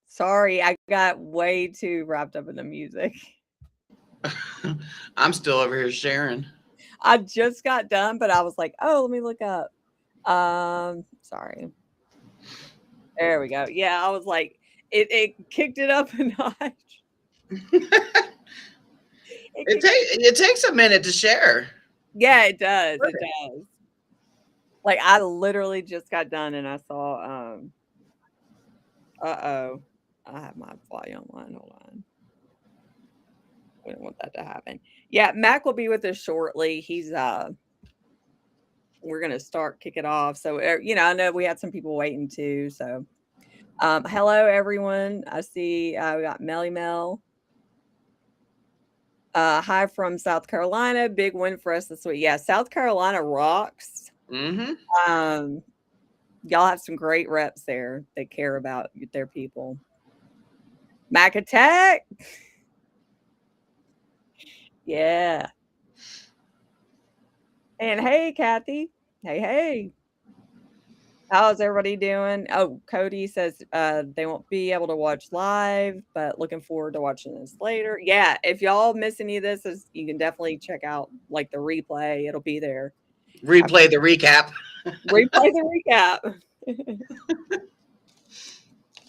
Sorry, I got way too wrapped up in the music. I'm still over here sharing. I just got done, but I was like, oh, let me look up. Sorry. There we go. Yeah, I was like, it kicked it up a notch. It takes a minute to share. Yeah, it does. It does. Like, I literally just got done and I saw, uh-oh. I have my volume on. Hold on. We don't want that to happen. Yeah, Mac will be with us shortly. He's we're gonna kick it off. So I know we had some people waiting too. So hello everyone. I see we got Melly Mel. Hi from South Carolina. Big win for us this week. Yeah, South Carolina rocks. Mm-hmm. Y'all have some great reps there. They care about their people. Mac Attack. Yeah. And hey, Kathy. Hey. How's everybody doing? Oh, Cody says they won't be able to watch live, but looking forward to watching this later. Yeah, if y'all miss any of this, you can definitely check out like the replay. It'll be there. Replay the recap. Replay the recap.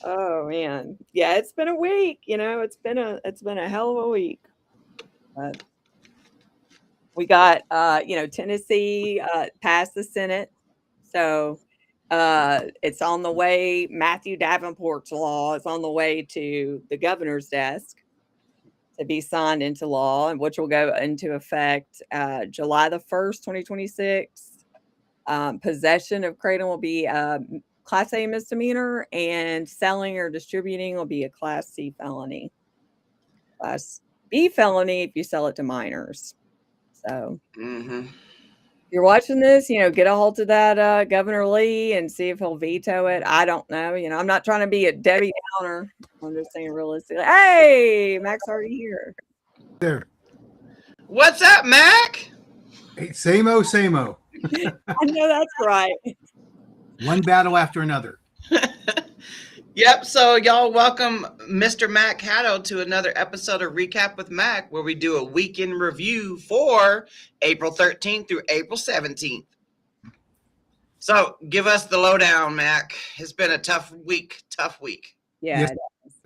Oh man, yeah, it's been a week. It's been a hell of a week. But we got Tennessee passed the Senate, so it's on the way. Matthew Davenport's law is on the way to the governor's desk to be signed into law, and which will go into effect July the 1st, 2026. Possession of kratom will be Class A misdemeanor, and selling or distributing will be a Class C felony. Class B felony if you sell it to minors. So, if you're watching this, get a hold of that Governor Lee and see if he'll veto it. I don't know. I'm not trying to be a Debbie Downer. I'm just saying realistically. Hey, Mac's already here. There. What's up, Mac? Hey, same-o. I know that's right. One battle after another. Yep. So y'all welcome Mr. Mac Haddo to another episode of Recap with Mac, where we do a weekend review for April 13th through April 17th. So give us the lowdown, Mac. It's been a tough week. Yeah. Yes,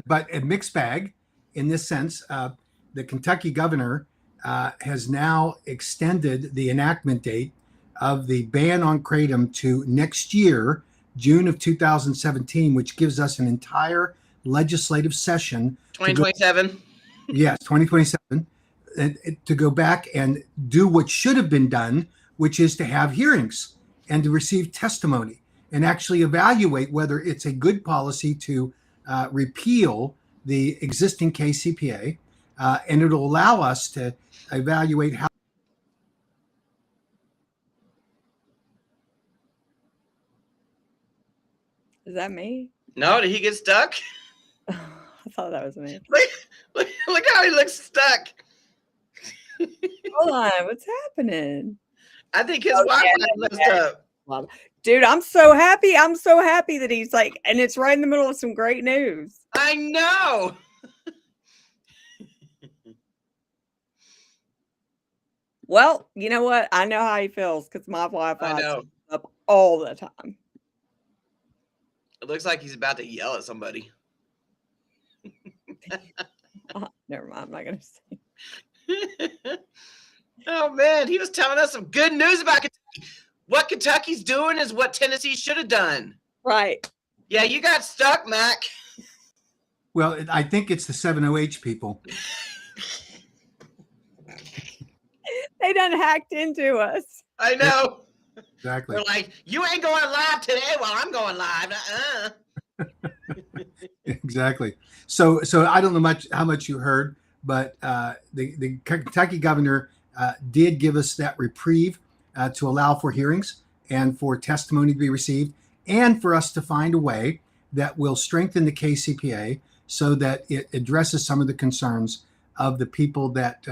but a mixed bag in this sense. The Kentucky governor has now extended the enactment date of the ban on kratom to next year, June of 2017, which gives us an entire legislative session. 2027. Yes, 2027. To go back and do what should have been done, which is to have hearings and to receive testimony and actually evaluate whether it's a good policy to repeal the existing KCPA, and it'll allow us to evaluate how. Is that me? No, did he get stuck? I thought that was me. Look how he looks stuck. Hold on, what's happening? I think his Wi-Fi messed up. Dude, I'm so happy. I'm so happy that he's like, and it's right in the middle of some great news. I know. Well, you know what? I know how he feels because my Wi-Fi is up all the time. It looks like he's about to yell at somebody. Never mind. I'm not going to say. Oh, man. He was telling us some good news about Kentucky. What Kentucky's doing is what Tennessee should have done. Right. Yeah, you got stuck, Mac. Well, I think it's the 7OH people. They done hacked into us. I know. Exactly. They're like, you ain't going live today while I'm going live. Exactly. So I don't know how much you heard, but the Kentucky governor did give us that reprieve to allow for hearings and for testimony to be received, and for us to find a way that will strengthen the KCPA so that it addresses some of the concerns of the people that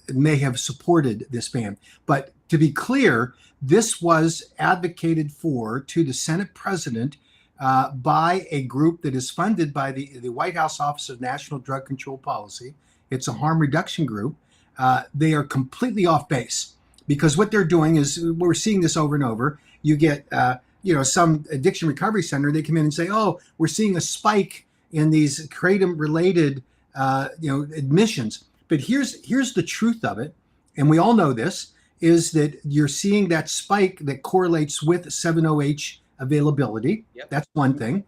may have supported this ban. But to be clear, this was advocated for to the Senate president by a group that is funded by the White House Office of National Drug Control Policy. It's a harm reduction group. They are completely off base, because what they're doing is, we're seeing this over and over. You get, some addiction recovery center, they come in and say, oh, we're seeing a spike in these kratom-related, admissions. But here's the truth of it, and we all know this, is that you're seeing that spike that correlates with 7OH availability. Yep. That's one thing.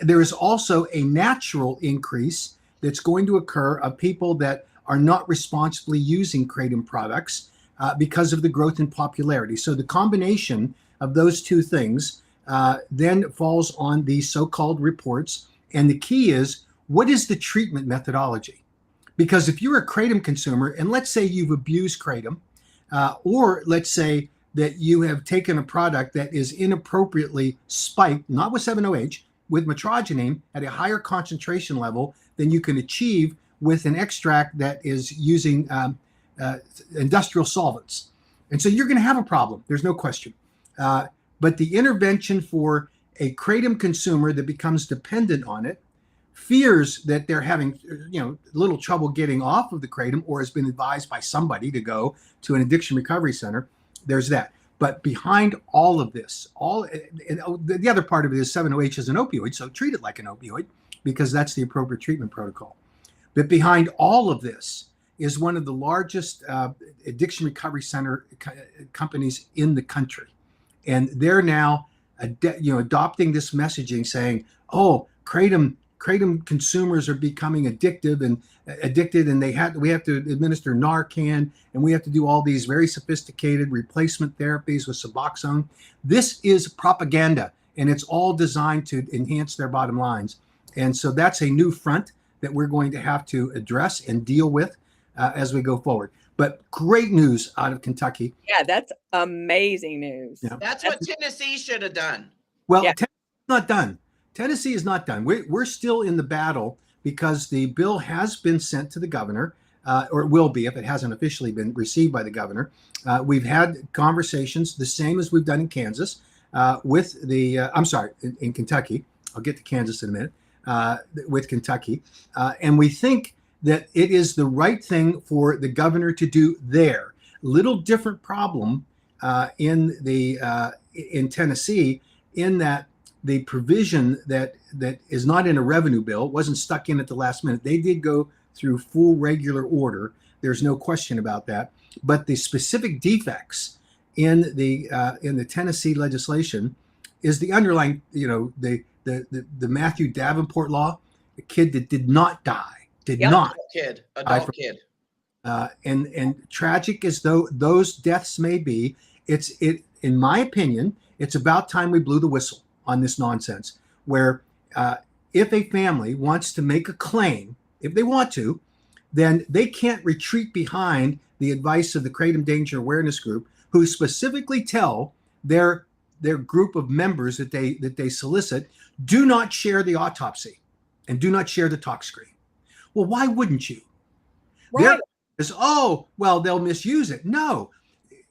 There is also a natural increase that's going to occur of people that are not responsibly using kratom products because of the growth in popularity. So the combination of those two things then falls on the so-called reports. And the key is, what is the treatment methodology? Because if you're a kratom consumer, and let's say you've abused kratom, or let's say that you have taken a product that is inappropriately spiked, not with 7OH, with metrogenine at a higher concentration level than you can achieve with an extract that is using industrial solvents. And so you're going to have a problem. There's no question. But the intervention for a kratom consumer that becomes dependent on it, fears that they're having, little trouble getting off of the kratom, or has been advised by somebody to go to an addiction recovery center, there's that. But behind all of this, the other part of it is 7OH is an opioid, so treat it like an opioid, because that's the appropriate treatment protocol. But behind all of this is one of the largest addiction recovery center companies in the country. And they're now adopting this messaging saying, oh, kratom consumers are becoming addicted, and we have to administer Narcan, and we have to do all these very sophisticated replacement therapies with Suboxone. This is propaganda, and it's all designed to enhance their bottom lines. And so that's a new front that we're going to have to address and deal with as we go forward. But great news out of Kentucky. Yeah, that's amazing news. Yeah. That's what Tennessee should have done. Well, yeah. Tennessee's not done. Tennessee is not done. We're still in the battle, because the bill has been sent to the governor, or it will be if it hasn't officially been received by the governor. We've had conversations, the same as we've done in Kansas, in Kentucky. I'll get to Kansas in a minute, with Kentucky. And we think that it is the right thing for the governor to do there. Little different problem in Tennessee, in that the provision that is not in a revenue bill, wasn't stuck in at the last minute. They did go through full regular order. There's no question about that. But the specific defects in the Tennessee legislation is the underlying, the Matthew Davenport law, the kid that did not die, adult kid. And tragic as though those deaths may be, in my opinion, It's about time we blew the whistle on this nonsense where if a family wants to make a claim, if they want to, then they can't retreat behind the advice of the Kratom Danger Awareness Group, who specifically tell their group of members that they solicit, do not share the autopsy and do not share the tox screen. Well, why wouldn't you? Right. There is, oh, well, they'll misuse it. No,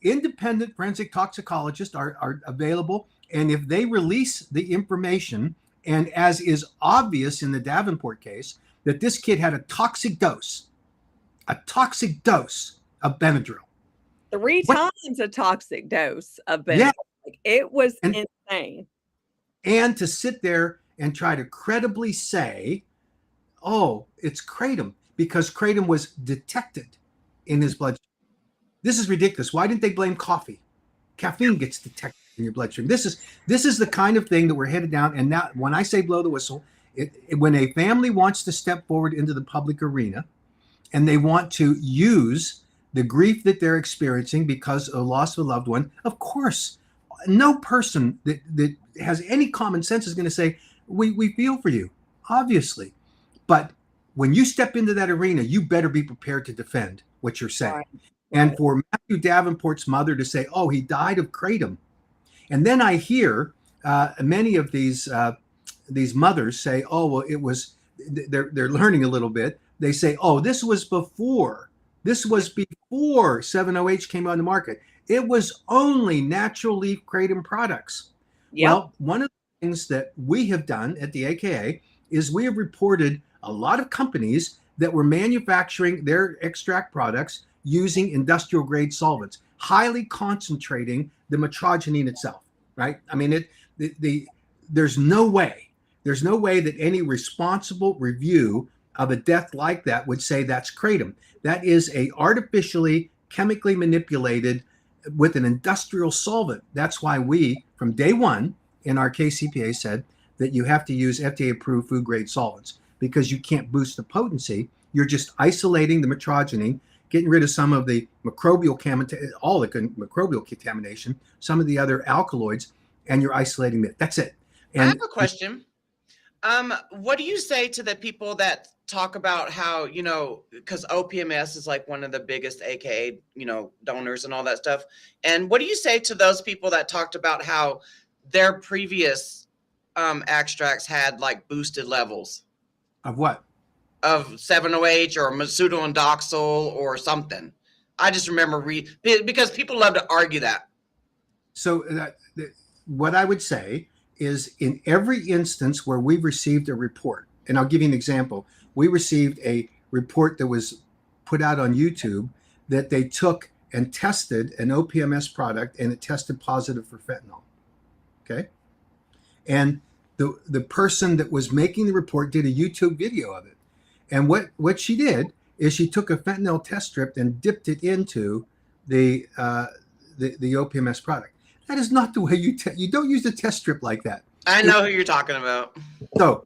independent forensic toxicologists are available. And if they release the information, and as is obvious in the Davenport case, that this kid had a toxic dose of Benadryl. 3 times a toxic dose of Benadryl. Yeah. Like, it was insane. And to sit there and try to credibly say, oh, it's kratom, because kratom was detected in his bloodstream. This is ridiculous. Why didn't they blame coffee? Caffeine gets detected in your bloodstream. This is the kind of thing that we're headed down. And now, when I say blow the whistle, when a family wants to step forward into the public arena and they want to use the grief that they're experiencing because of the loss of a loved one, of course, no person that has any common sense is going to say, we feel for you, obviously. But when you step into that arena, you better be prepared to defend what you're saying. Right. And for Matthew Davenport's mother to say, oh, he died of kratom. And then I hear many of these mothers say, oh, well, it was, they're learning a little bit. They say, oh, this was before 7-OH came on the market. It was only natural leaf kratom products. Yep. Well, one of the things that we have done at the AKA is we have reported a lot of companies that were manufacturing their extract products using industrial grade solvents, highly concentrating the metrogenine itself, right? I mean, there's no way that any responsible review of a death like that would say that's kratom. That is a artificially chemically manipulated with an industrial solvent. That's why we, from day one in our KCPA, said that you have to use FDA-approved food-grade solvents because you can't boost the potency. You're just isolating the metrogenine, getting rid of some of the microbial contamination, some of the other alkaloids, and you're isolating it. That's it. And I have a question. What do you say to the people that talk about how, because OPMS is like one of the biggest AKA, donors and all that stuff. And what do you say to those people that talked about how their previous extracts had like boosted levels? Of what? Of 7-OH or pseudoindoxyl or something. I just remember because people love to argue that. So what I would say is, in every instance where we've received a report, and I'll give you an example. We received a report that was put out on YouTube that they took and tested an OPMS product and it tested positive for fentanyl. Okay. And the person that was making the report did a YouTube video of it. And what she did is she took a fentanyl test strip and dipped it into the OPMS product. That is not the way you don't use the test strip like that. I know who you're talking about. So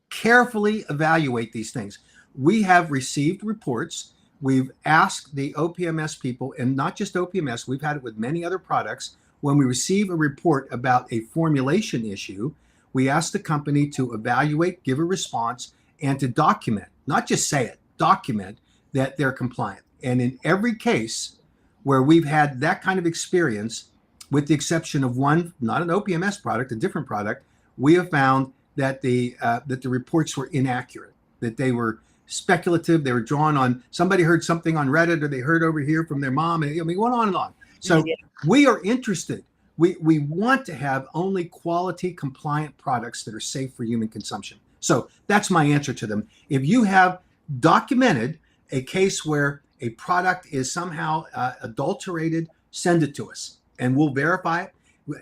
carefully evaluate these things. We have received reports. We've asked the OPMS people, and not just OPMS, we've had it with many other products. When we receive a report about a formulation issue, we ask the company to evaluate, give a response, and to document, not just say it, document that they're compliant. And in every case where we've had that kind of experience, with the exception of one, not an OPMS product, a different product, we have found that the reports were inaccurate, that they were speculative, they were drawn on, somebody heard something on Reddit or they heard over here from their mom, and went on and on. So we are interested. We want to have only quality compliant products that are safe for human consumption. So that's my answer to them. If you have documented a case where a product is somehow adulterated, send it to us and we'll verify it.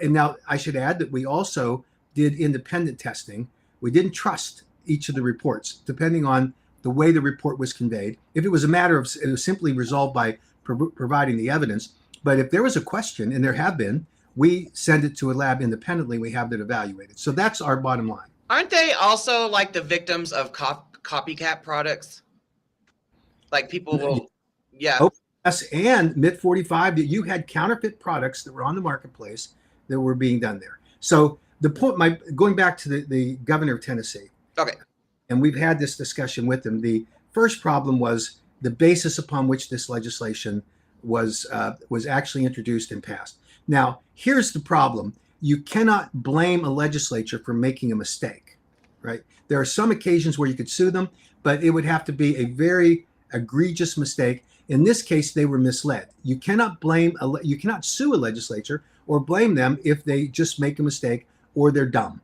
And now I should add that we also did independent testing. We didn't trust each of the reports, depending on the way the report was conveyed. If it was a matter of, it was simply resolved by providing the evidence. But if there was a question, and there have been, we send it to a lab independently. We have it evaluated. So that's our bottom line. Aren't they also like the victims of copycat products? Like people will, yeah. Yes, and MIT 45, that you had counterfeit products that were on the marketplace that were being done there. So the point, going back to the governor of Tennessee. Okay. And we've had this discussion with him. The first problem was the basis upon which this legislation was actually introduced and passed. Now, here's the problem. You cannot blame a legislature for making a mistake, right? There are some occasions where you could sue them, but it would have to be a very egregious mistake. In this case, they were misled. You cannot you cannot sue a legislature or blame them if they just make a mistake or they're dumb.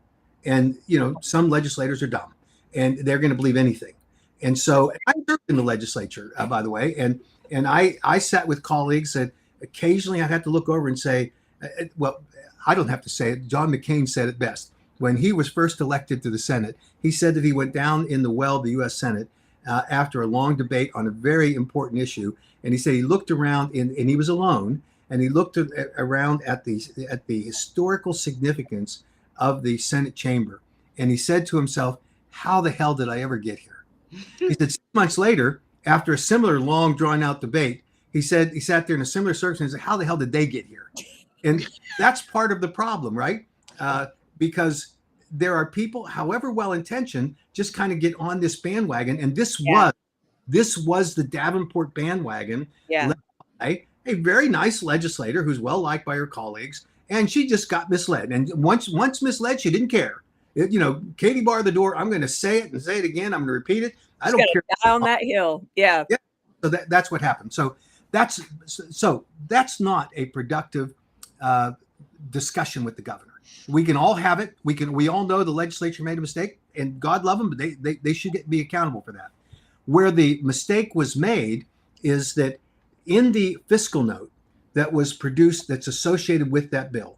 And, some legislators are dumb and they're going to believe anything. And so I served in the legislature, by the way, and I sat with colleagues that occasionally I'd have to look over and say, well, I don't have to say it. John McCain said it best. When he was first elected to the Senate, he said that he went down in the well of the U.S. Senate after a long debate on a very important issue. And he said he looked around and he was alone, and he looked around at the historical significance of the Senate chamber. And he said to himself, how the hell did I ever get here? He said 6 months later, after a similar long drawn out debate, he said he sat there in a similar circumstance. How the hell did they get here? And that's part of the problem, right? Because there are people, however well-intentioned, just kind of get on this bandwagon. And this was the Davenport bandwagon led by a very nice legislator who's well-liked by her colleagues. And she just got misled. And once misled, she didn't care. Katie barred the door. I'm going to say it and say it again. I'm going to repeat it. I don't care. Die on that hill. Yeah. So that's what happened. So that's not a productive discussion with the governor. We can all have it. We all know the legislature made a mistake, and God love them, but they should be accountable for that. Where the mistake was made is that in the fiscal note that was produced that's associated with that bill,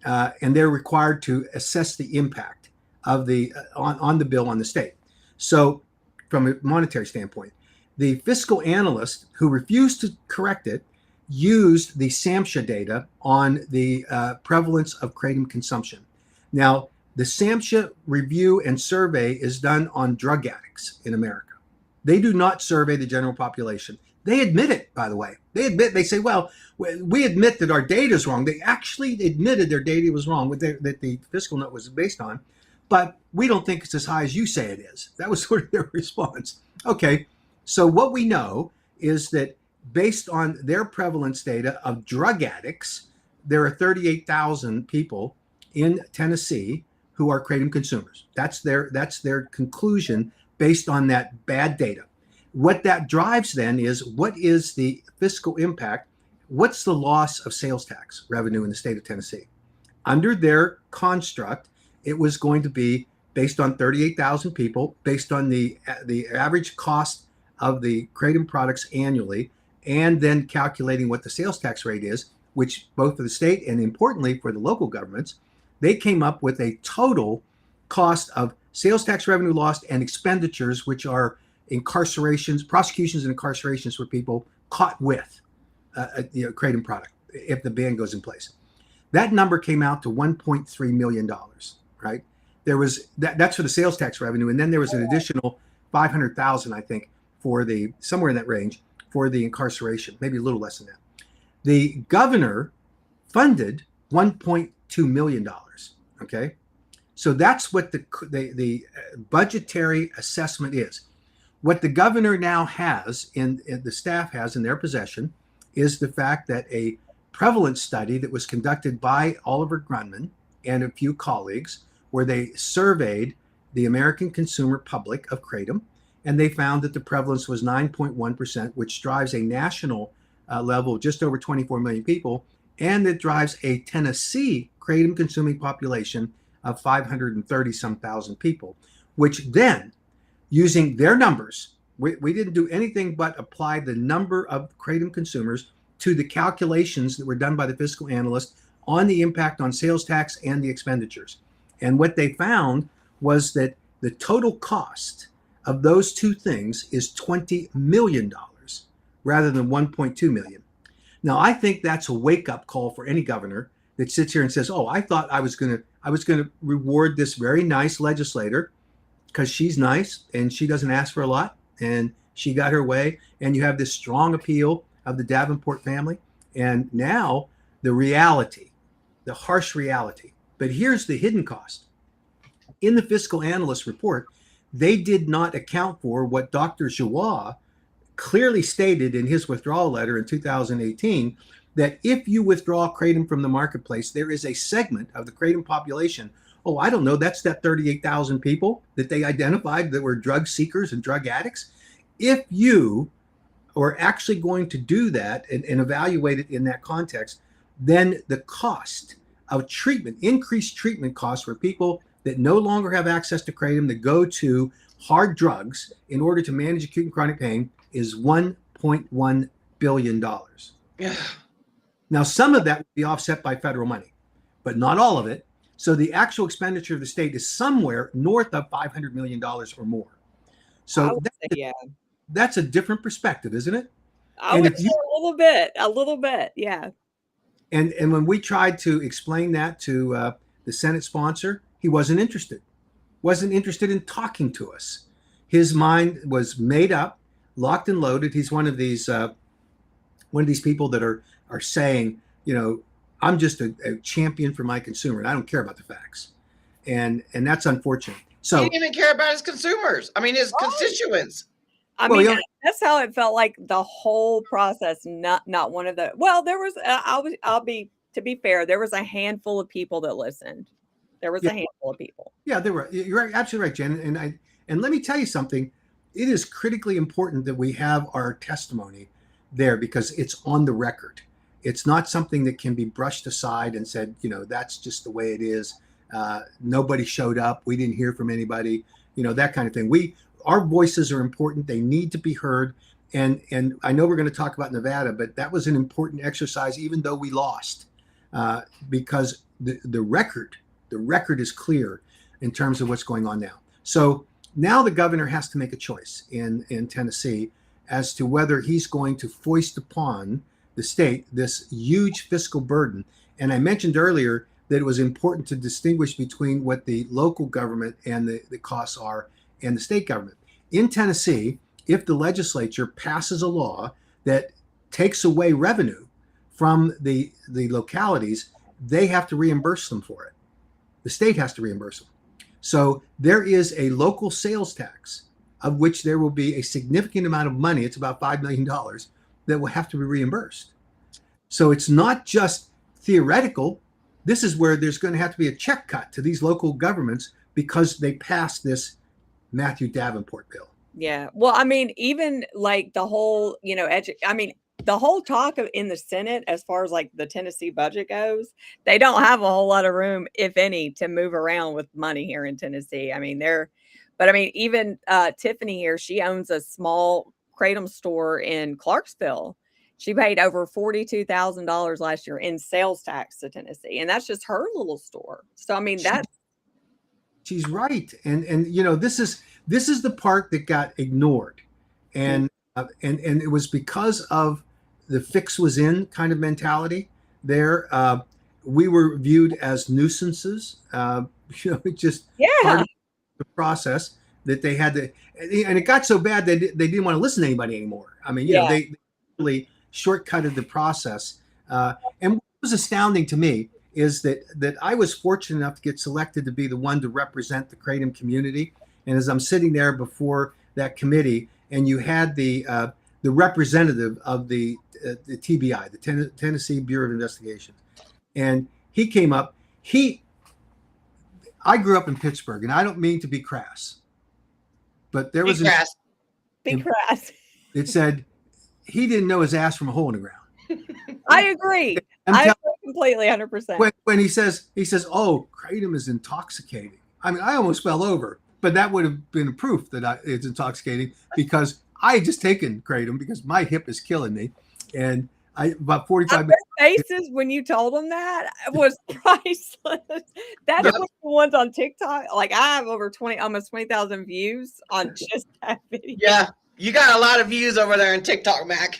and they're required to assess the impact of the on the bill on the state. So from a monetary standpoint, the fiscal analyst who refused to correct it used the SAMHSA data on the prevalence of kratom consumption. Now, the SAMHSA review and survey is done on drug addicts in America. They do not survey the general population. They admit it, by the way. They say, well, we admit that our data is wrong. They actually admitted their data was wrong, that the fiscal note was based on, but we don't think it's as high as you say it is. That was sort of their response. Okay, so what we know is that based on their prevalence data of drug addicts, there are 38,000 people in Tennessee who are kratom consumers. That's their conclusion based on that bad data. What that drives then is, what is the fiscal impact? What's the loss of sales tax revenue in the state of Tennessee? Under their construct, it was going to be based on 38,000 people, based on the average cost of the kratom products annually, and then calculating what the sales tax rate is, which both for the state and importantly for the local governments, they came up with a total cost of sales tax revenue lost and expenditures, which are prosecutions and incarcerations for people caught with a kratom product if the ban goes in place. That number came out to $1.3 million, right? There was that's for the sales tax revenue, and then there was an additional 500,000, I think, for somewhere in that range for the incarceration, maybe a little less than that. The governor funded $1.2 million. Okay, so that's what the budgetary assessment is. What the governor now has and the staff has in their possession is the fact that a prevalence study that was conducted by Oliver Grunman and a few colleagues, where they surveyed the American consumer public of kratom, and they found that the prevalence was 9.1%, which drives a national level of just over 24 million people, and it drives a Tennessee kratom consuming population of 530 some thousand people, which then, using their numbers, we didn't do anything but apply the number of kratom consumers to the calculations that were done by the fiscal analyst on the impact on sales tax and the expenditures. And what they found was that the total cost of those two things is $20 million rather than 1.2 million. Now, I think that's a wake-up call for any governor that sits here and says, "Oh, I thought I was going to reward this very nice legislator because she's nice and she doesn't ask for a lot and she got her way." And you have this strong appeal of the Davenport family. And now the reality the harsh reality. But here's the hidden cost. In the fiscal analyst report, they did not account for what Dr. Joie clearly stated in his withdrawal letter in 2018, that if you withdraw kratom from the marketplace, there is a segment of the kratom population. Oh, I don't know. That's that 38,000 people that they identified that were drug seekers and drug addicts. If you are actually going to do that and evaluate it in that context, then the cost of treatment, increased treatment costs for people that no longer have access to kratom, that go to hard drugs in order to manage acute and chronic pain, is $1.1 billion. Yeah. Now, some of that will be offset by federal money, but not all of it. So the actual expenditure of the state is somewhere north of $500 million or more. So that's a different perspective, isn't it? I would say a little bit, yeah. And when we tried to explain that to the Senate sponsor, he wasn't interested in talking to us. His mind was made up, locked and loaded. He's one of these people that are saying, I'm just a champion for my consumer, and I don't care about the facts, and that's unfortunate. So he didn't even care about his consumers. I mean, his constituents. I mean, that's how it felt like the whole process. Not one of the. Well, there was. To be fair, there was a handful of people that listened. There was a handful of people. Yeah, there were. You're absolutely right, Jen. And let me tell you something. It is critically important that we have our testimony there because it's on the record. It's not something that can be brushed aside and said, that's just the way it is. Nobody showed up. We didn't hear from anybody. That kind of thing. Our voices are important. They need to be heard. And I know we're going to talk about Nevada, but that was an important exercise, even though we lost, because the record is clear in terms of what's going on now. So now the governor has to make a choice in Tennessee as to whether he's going to foist upon the state this huge fiscal burden. And I mentioned earlier that it was important to distinguish between what the local government and the costs are and the state government. In Tennessee, if the legislature passes a law that takes away revenue from the localities, they have to reimburse them for it. The state has to reimburse them. So there is a local sales tax of which there will be a significant amount of money. It's about $5 million that will have to be reimbursed. So it's not just theoretical. This is where there's going to have to be a check cut to these local governments because they passed this Matthew Davenport bill. Yeah. Well, I mean, even like the whole, the whole talk in the Senate, as far as like the Tennessee budget goes, they don't have a whole lot of room, if any, to move around with money here in Tennessee. I mean, even Tiffany here, she owns a small kratom store in Clarksville. She paid over $42,000 last year in sales tax to Tennessee. And that's just her little store. So, I mean, she's right. And this is the part that got ignored. And it was because of the fix was in kind of mentality there. We were viewed as nuisances, just part of the process that they had to, and it got so bad that they didn't want to listen to anybody anymore. I mean, they really shortcutted the process. And what was astounding to me is that I was fortunate enough to get selected to be the one to represent the kratom community. And as I'm sitting there before that committee, and you had the representative of the TBI, the Tennessee Bureau of Investigation, and he came up. I grew up in Pittsburgh, and I don't mean to be crass, but there was be crass. It said he didn't know his ass from a hole in the ground. I agree. I agree completely, 100%. When he says, "Oh, kratom is intoxicating," I mean, I almost fell over. But that would have been proof that it's intoxicating because I had just taken kratom because my hip is killing me. And about 45 minutes. Faces when you told them that was priceless. That was the ones on TikTok. Like I have over almost 20,000 views on just that video. Yeah. You got a lot of views over there on TikTok, Mac.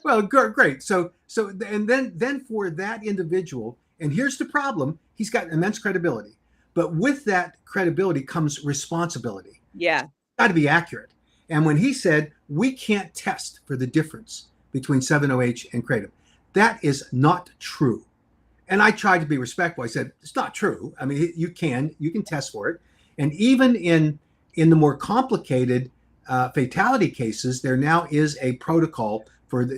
Well, great. So, and then for that individual, and here's the problem. He's got immense credibility. But with that credibility comes responsibility. Yeah. Got to be accurate. And when he said, we can't test for the difference between 7-OH and kratom, that is not true. And I tried to be respectful. I said, it's not true. I mean, you can test for it. And even in the more complicated fatality cases, there now is a protocol for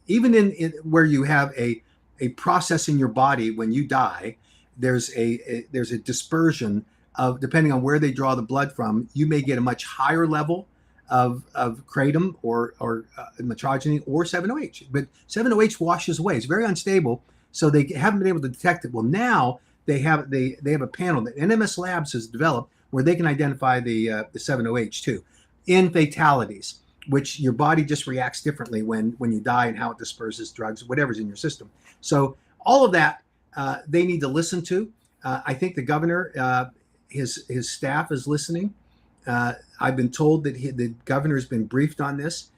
even in where you have a process in your body when you die. There's a dispersion of, depending on where they draw the blood from, you may get a much higher level of kratom or metrogeny or 7-OH. But 7-OH washes away. It's very unstable, so they haven't been able to detect it. Well, now they have a panel that NMS Labs has developed where they can identify the 7-OH too in fatalities, which your body just reacts differently when you die, and how it disperses drugs, whatever's in your system. So all of that they need to listen to. I think the governor, his staff is listening. I've been told that the governor has been briefed on this.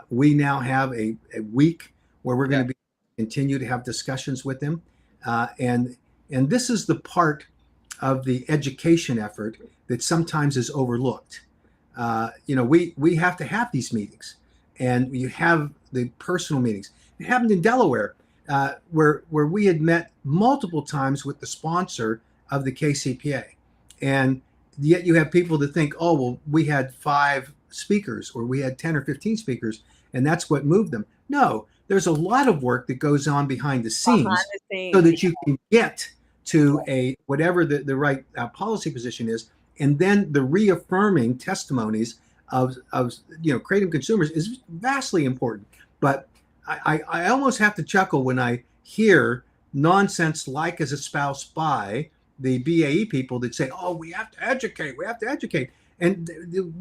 We now have a week where we're going to continue to have discussions with him, and this is the part of the education effort that sometimes is overlooked. We have to have these meetings, and you have the personal meetings. It happened in Delaware, where we had met multiple times with the sponsor of the KCPA, and yet you have people that think, oh, well, we had 5 speakers or we had 10 or 15 speakers, and that's what moved them. No, there's a lot of work that goes on behind the scenes, so that you can get to whatever the right policy position is. And then the reaffirming testimonies of kratom consumers is vastly important. But I almost have to chuckle when I hear nonsense like as espoused by the BAE people that say, oh, we have to educate. And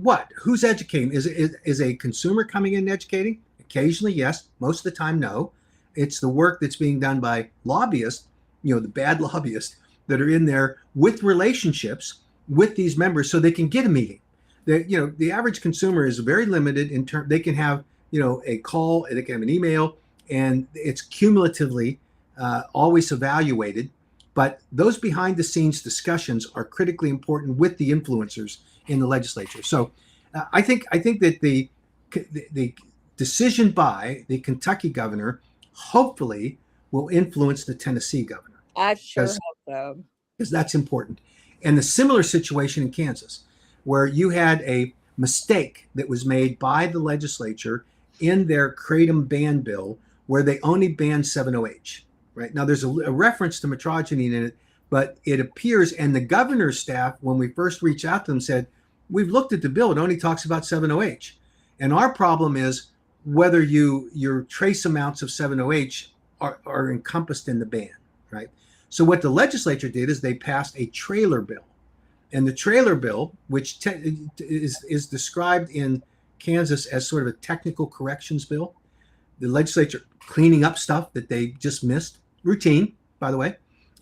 what? Who's educating? Is a consumer coming in and educating? Occasionally, yes. Most of the time, no. It's the work that's being done by lobbyists, the bad lobbyists that are in there with relationships with these members so they can get a meeting. The average consumer is very limited in terms. They can have a call, they can have an email, and it's cumulatively always evaluated. But those behind the scenes discussions are critically important with the influencers in the legislature. So I think that the decision by the Kentucky governor hopefully will influence the Tennessee governor. I sure hope so. Because that's important. And the similar situation in Kansas, where you had a mistake that was made by the legislature in their kratom ban bill, where they only banned 7-OH. Right now, there's a reference to metrogeny in it, but it appears, and the governor's staff, when we first reached out to them, said, we've looked at the bill, it only talks about 7-OH. And our problem is whether your trace amounts of 7-OH are encompassed in the ban, right? So what the legislature did is they passed a trailer bill. And the trailer bill, which is described in Kansas as sort of a technical corrections bill, the legislature cleaning up stuff that they just missed, routine, by the way.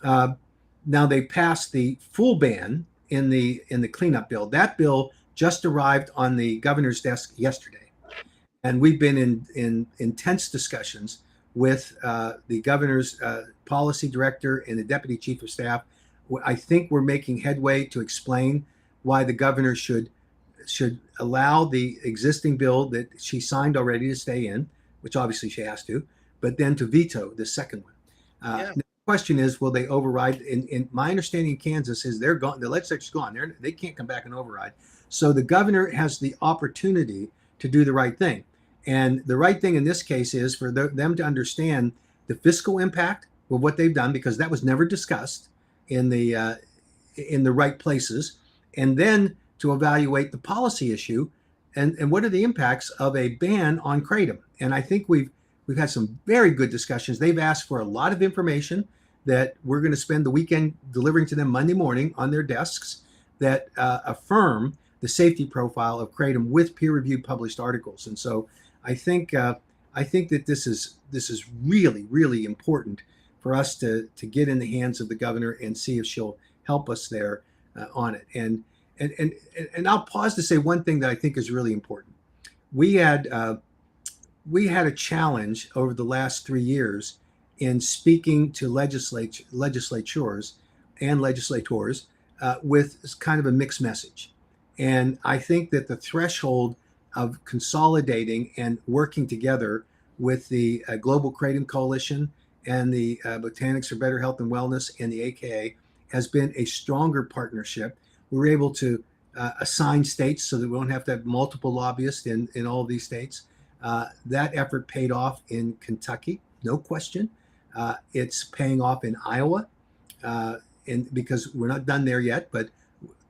Now they passed the full ban in the cleanup bill. That bill just arrived on the governor's desk yesterday. And we've been in intense discussions with the governor's policy director and the deputy chief of staff. I think we're making headway to explain why the governor should allow the existing bill that she signed already to stay in, which obviously she has to, but then to veto the second one. The question is, will they override? In my understanding in Kansas is they're gone. The legislature's gone. They can't come back and override. So the governor has the opportunity to do the right thing. And the right thing in this case is for them to understand the fiscal impact of what they've done, because that was never discussed in the right places, and then to evaluate the policy issue and what are the impacts of a ban on kratom. And I think we've had some very good discussions. They've asked for a lot of information that we're going to spend the weekend delivering to them Monday morning on their desks that affirm the safety profile of kratom with peer-reviewed published articles. And so I think that this is really, really important for us to get in the hands of the governor and see if she'll help us there on it. And I'll pause to say one thing that I think is really important. We had a challenge over the last 3 years in speaking to legislators and legislators with kind of a mixed message. And I think that the threshold of consolidating and working together with the Global Kratom Coalition and the Botanics for Better Health and Wellness and the AKA has been a stronger partnership. We were able to assign states so that we don't have to have multiple lobbyists in all of these states. That effort paid off in Kentucky, no question. It's paying off in Iowa, and because we're not done there yet, but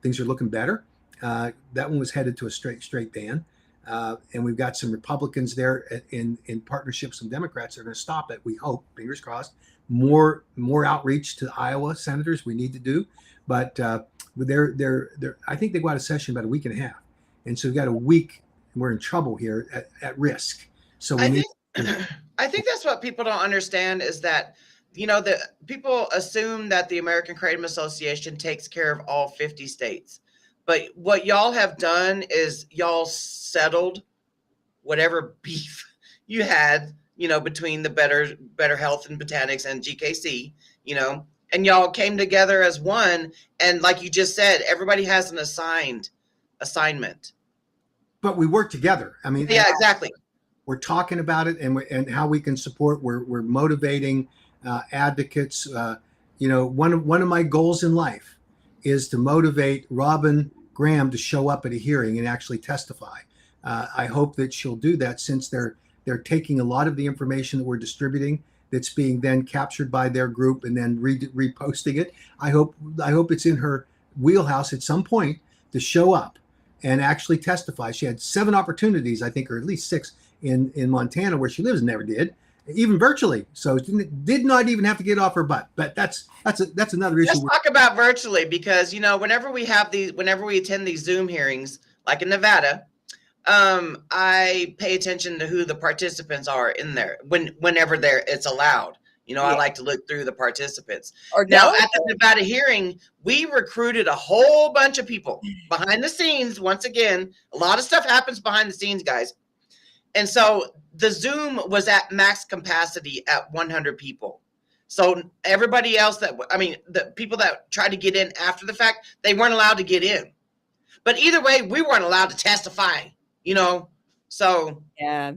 things are looking better. That one was headed to a straight ban. And we've got some Republicans there in partnership, some Democrats that are going to stop it. We hope, fingers crossed. More outreach to Iowa senators we need to do, but they're I think they go out of session about a week and a half, and so we've got a week. And we're in trouble here at risk. So we need. I think that's what people don't understand is that, the people assume that the American Kratom Association takes care of all 50 states. But what y'all have done is y'all settled whatever beef you had, between the Better Health and Botanics and GKC, and y'all came together as one. And like you just said, everybody has an assignment. But we work together. I mean, yeah, exactly. We're talking about it and how we can support. We're motivating advocates. One of my goals in life is to motivate Robin Graham to show up at a hearing and actually testify. I hope that she'll do that, since they're taking a lot of the information that we're distributing that's being then captured by their group and then reposting it. I hope it's in her wheelhouse at some point to show up and actually testify. She had 7 opportunities, I think, or at least 6 in Montana where she lives, and never did, even virtually. So did not even have to get off her butt. But that's another issue. Let's talk about virtually, because whenever we attend these Zoom hearings, like in Nevada, I pay attention to who the participants are in there whenever it's allowed. I like to look through the participants. Now, at the Nevada hearing, we recruited a whole bunch of people behind the scenes. Once again, a lot of stuff happens behind the scenes, guys. And so the Zoom was at max capacity at 100 people. So everybody else the people that tried to get in after the fact, they weren't allowed to get in. But either way, we weren't allowed to testify, so. Yeah,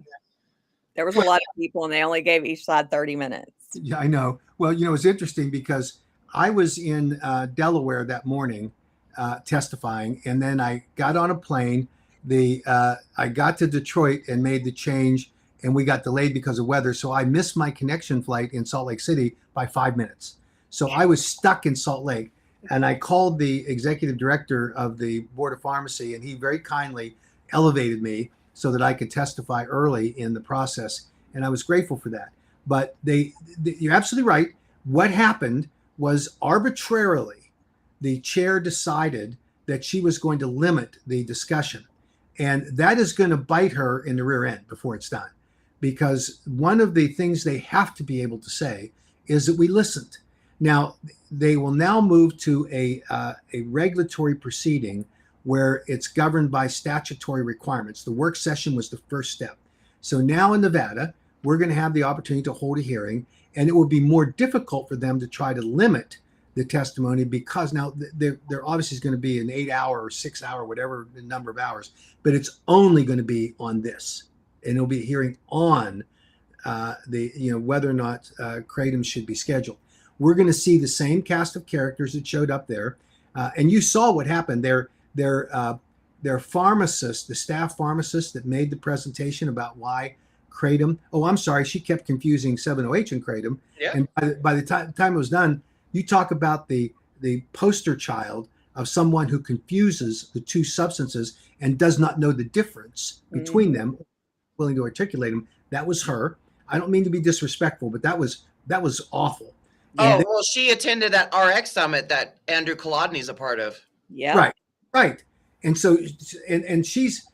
there was a lot of people and they only gave each side 30 minutes. Yeah, I know. Well, it's interesting because I was in Delaware that morning testifying, and then I got on a plane. I got to Detroit and made the change, and we got delayed because of weather. So I missed my connection flight in Salt Lake City by 5 minutes. So I was stuck in Salt Lake, and I called the executive director of the Board of Pharmacy, and he very kindly elevated me so that I could testify early in the process. And I was grateful for that. But you're absolutely right. What happened was, arbitrarily, the chair decided that she was going to limit the discussion. And that is going to bite her in the rear end before it's done. Because one of the things they have to be able to say is that we listened. Now, they will now move to a regulatory proceeding where it's governed by statutory requirements. The work session was the first step. So now in Nevada, we're going to have the opportunity to hold a hearing, and it will be more difficult for them to try to limit the testimony, because now there obviously is going to be an 8-hour or 6-hour, whatever the number of hours, but it's only going to be on this, and it'll be a hearing on whether or not kratom should be scheduled. We're going to see the same cast of characters that showed up there, and you saw what happened. Their pharmacist, the staff pharmacist that made the presentation about why kratom. Oh, I'm sorry, she kept confusing 7-OH and kratom. Yeah. And by the time it was done, you talk about the poster child of someone who confuses the two substances and does not know the difference between them, willing to articulate them. That was her. I don't mean to be disrespectful, but that was awful. And well, she attended that RX summit that Andrew Kolodny is a part of. Yeah. Right. And so, and she's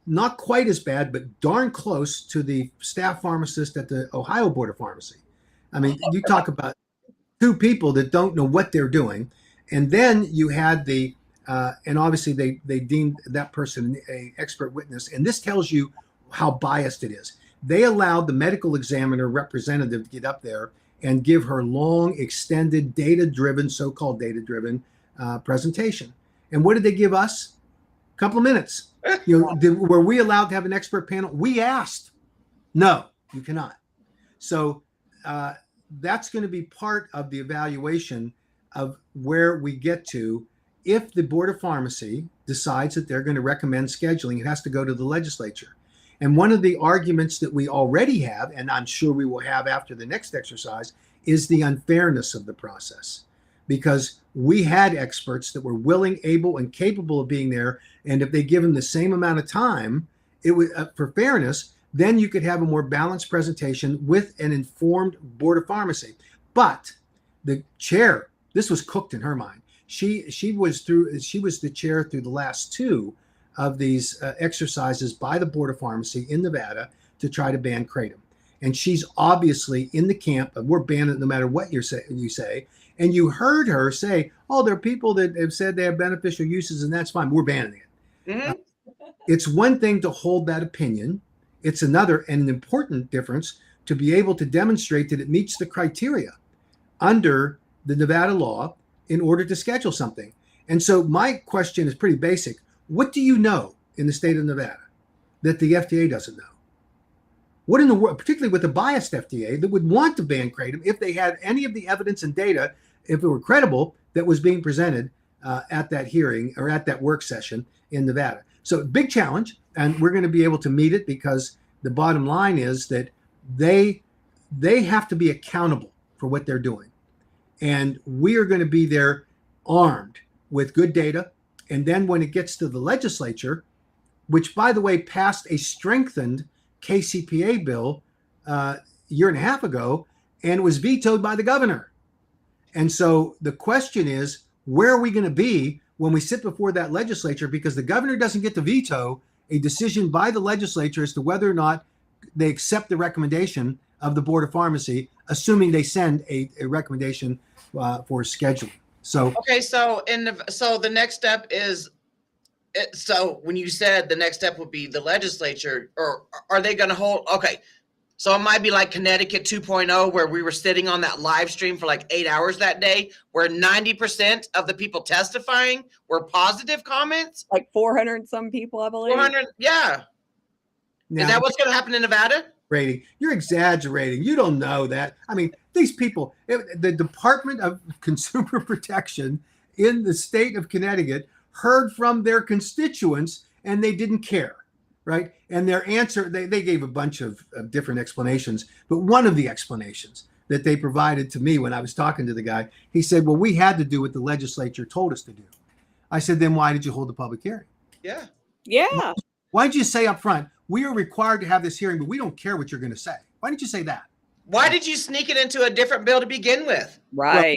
not quite as bad, but darn close to the staff pharmacist at the Ohio Board of Pharmacy. I mean, you talk about two people that don't know what they're doing. And then you had and obviously they deemed that person an expert witness. And this tells you how biased it is. They allowed the medical examiner representative to get up there and give her long, extended, data-driven, so-called data-driven presentation. And what did they give us? A couple of minutes. Were we allowed to have an expert panel? We asked. No, you cannot. So that's going to be part of the evaluation of where we get to. If the Board of Pharmacy decides that they're going to recommend scheduling, it has to go to the legislature. And one of the arguments that we already have, and I'm sure we will have after the next exercise, is the unfairness of the process. Because we had experts that were willing, able, and capable of being there. And if they give them the same amount of time, it would, for fairness, then you could have a more balanced presentation with an informed Board of Pharmacy. But the chair, this was cooked in her mind. She was the chair through the last two of these exercises by the Board of Pharmacy in Nevada to try to ban kratom. And she's obviously in the camp of we're banning it no matter what you say. And you heard her say, oh, there are people that have said they have beneficial uses and that's fine. We're banning it. Mm-hmm. It's one thing to hold that opinion. It's another and an important difference to be able to demonstrate that it meets the criteria under the Nevada law in order to schedule something. And so my question is pretty basic. What do you know in the state of Nevada that the FDA doesn't know? What in the world, particularly with the biased FDA, that would want to ban kratom if they had any of the evidence and data, if it were credible, that was being presented at that hearing or at that work session in Nevada? So big challenge, and we're going to be able to meet it because the bottom line is that they have to be accountable for what they're doing. And we are going to be there armed with good data. And then when it gets to the legislature, which, by the way, passed a strengthened KCPA bill a year and a half ago and was vetoed by the governor. And so the question is, where are we going to be when we sit before that legislature? Because the governor doesn't get to veto a decision by the legislature as to whether or not they accept the recommendation of the Board of Pharmacy, assuming they send a recommendation for scheduling. So okay, so the next step is, so when you said the next step would be the legislature, or are they going to hold? Okay, so it might be like Connecticut 2.0, where we were sitting on that live stream for like 8 hours that day, where 90% of the people testifying were positive comments. Like 400 some people, I believe. 400, yeah. now, Is that what's going to happen in Nevada? You're exaggerating. You don't know that. I mean, these people, the Department of Consumer Protection in the state of Connecticut heard from their constituents and they didn't care, right? And their answer, they gave a bunch of different explanations, but one of the explanations that they provided to me when I was talking to the guy, he said, well, we had to do what the legislature told us to do. I said, then why did you hold the public hearing? Yeah. Yeah. Why did you say up front, we are required to have this hearing, but we don't care what you're going to say? Why didn't you say that? Why did you sneak it into a different bill to begin with? Right. Well,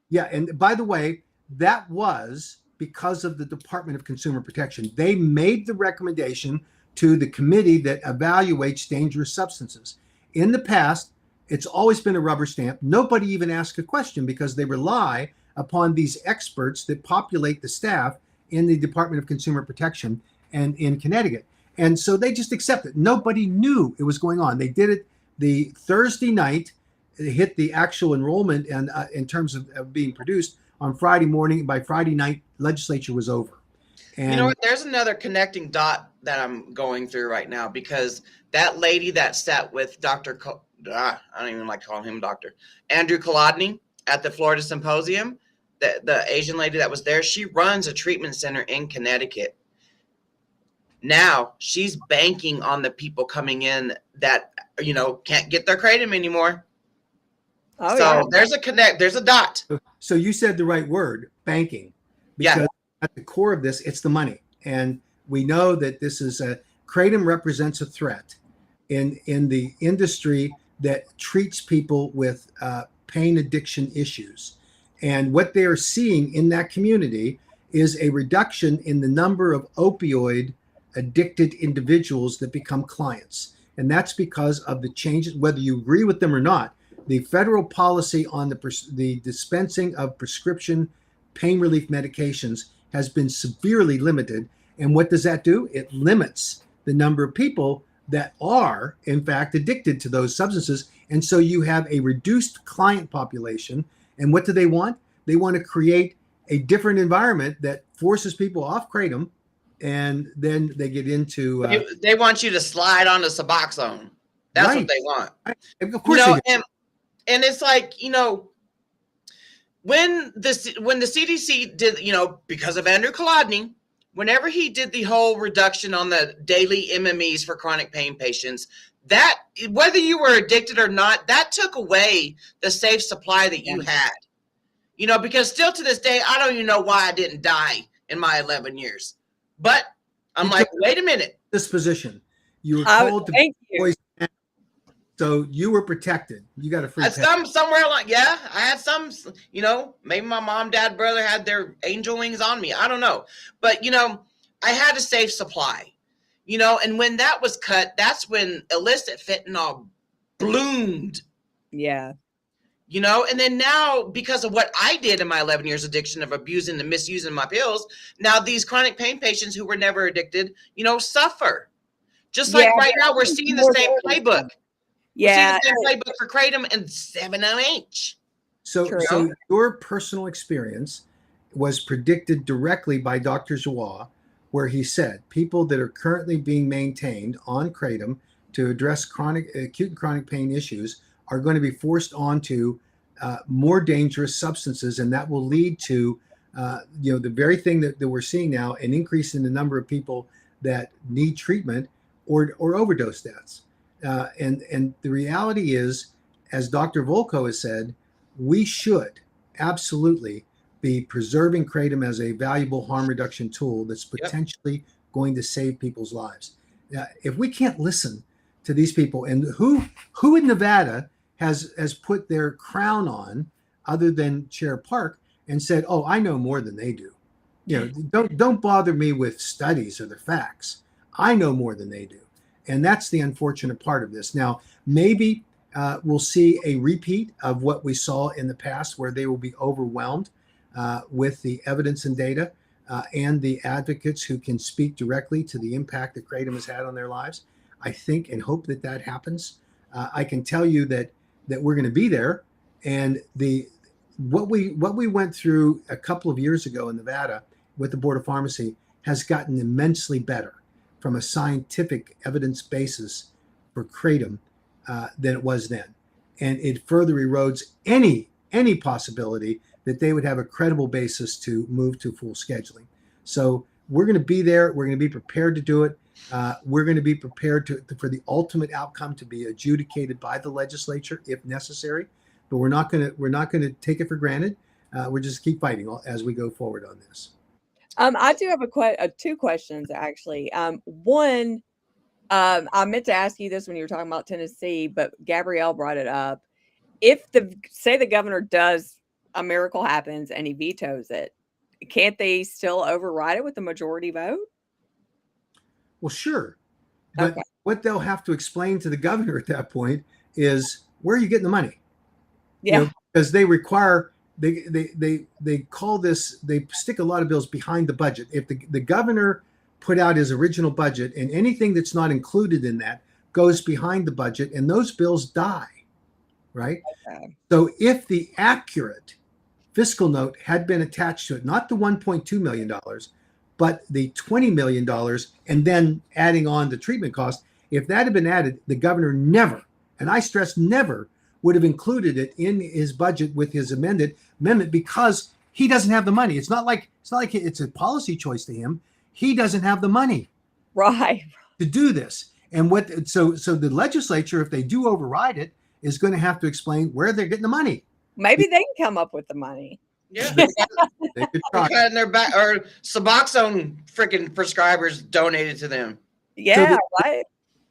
yeah. And by the way, that was because of the Department of Consumer Protection. They made the recommendation to the committee that evaluates dangerous substances. In the past, it's always been a rubber stamp. Nobody even asked a question because they rely upon these experts that populate the staff in the Department of Consumer Protection and in Connecticut. And so they just accept it. Nobody knew it was going on. They did it the Thursday night, it hit the actual enrollment and in terms of being produced on Friday morning. By Friday night, legislature was over. And you know what? There's another connecting dot that I'm going through right now, because that lady that sat with Dr. I don't even like calling him doctor, Andrew Kolodny at the Florida Symposium, the Asian lady that was there, she runs a treatment center in Connecticut. Now she's banking on the people coming in that, can't get their kratom anymore. Oh, so yeah. there's a dot. So you said the right word, banking, because Yeah. at the core of this, it's the money. And we know that this is kratom represents a threat in the industry that treats people with pain addiction issues. And what they are seeing in that community is a reduction in the number of opioid addicted individuals that become clients. And that's because of the changes, whether you agree with them or not. The federal policy on the dispensing of prescription pain relief medications has been severely limited. And what does that do? It limits the number of people that are, in fact, addicted to those substances. And so you have a reduced client population. And what do they want? They want to create a different environment that forces people off kratom, and then they get into... they want you to slide onto Suboxone. That's right. what they want. Of course they do. And it's like, when the CDC did, because of Andrew Kolodny, whenever he did the whole reduction on the daily MMEs for chronic pain patients, that whether you were addicted or not, that took away the safe supply that you had. Because still to this day, I don't even know why I didn't die in my 11 years. But I'm like, wait a minute. This position, you were told to thank you. voice, so you were protected. You got a free pass. Somewhere like, I had some, maybe my mom, dad, brother had their angel wings on me. I don't know. But, I had a safe supply, and when that was cut, that's when illicit fentanyl bloomed. Yeah. And then now, because of what I did in my 11 years addiction of abusing and misusing my pills, now these chronic pain patients who were never addicted, suffer. Just like right now, we're seeing the same playbook. Yeah. We're seeing the same playbook for kratom and 7-OH. So your personal experience was predicted directly by Dr. Zawa, where he said people that are currently being maintained on kratom to address acute and chronic pain issues are going to be forced onto more dangerous substances, and that will lead to the very thing that we're seeing now, an increase in the number of people that need treatment or overdose deaths. And the reality is, as Dr. Volko has said, we should absolutely be preserving kratom as a valuable harm reduction tool that's potentially going to save people's lives. If we can't listen to these people, and who in Nevada has put their crown on, other than Chair Park, and said, "Oh, I know more than they do. Don't bother me with studies or the facts. I know more than they do." And that's the unfortunate part of this. Now, maybe we'll see a repeat of what we saw in the past, where they will be overwhelmed with the evidence and data and the advocates who can speak directly to the impact that kratom has had on their lives. I think and hope that happens. I can tell you that we're going to be there, and what we went through a couple of years ago in Nevada with the Board of Pharmacy has gotten immensely better from a scientific evidence basis for kratom than it was then, and it further erodes any possibility that they would have a credible basis to move to full scheduling. So we're going to be there. We're going to be prepared to do it. We're going to be prepared for the ultimate outcome to be adjudicated by the legislature if necessary. But we're not going to take it for granted. We're just keep fighting as we go forward on this. I do have two questions actually. One, I meant to ask you this when you were talking about Tennessee, but Gabrielle brought it up. If say the governor does, a miracle happens and he vetoes it, can't they still override it with a majority vote? Well, sure. But what they'll have to explain to the governor at that point is, where are you getting the money? Yeah. Because they require, they call this, they stick a lot of bills behind the budget. If the governor put out his original budget, and anything that's not included in that goes behind the budget, and those bills die, right? Okay. So if the accurate fiscal note had been attached to it, not the $1.2 million, but the $20 million, and then adding on the treatment cost, if that had been added, the governor never, and I stress never, would have included it in his budget with his amendment, because he doesn't have the money. It's not like it's a policy choice to him. He doesn't have the money, right, to do this. And so the legislature, if they do override it, is going to have to explain where they're getting the money. Maybe they can come up with the money. Yeah, they could try. In their back, or Suboxone freaking prescribers donated to them. Yeah, right.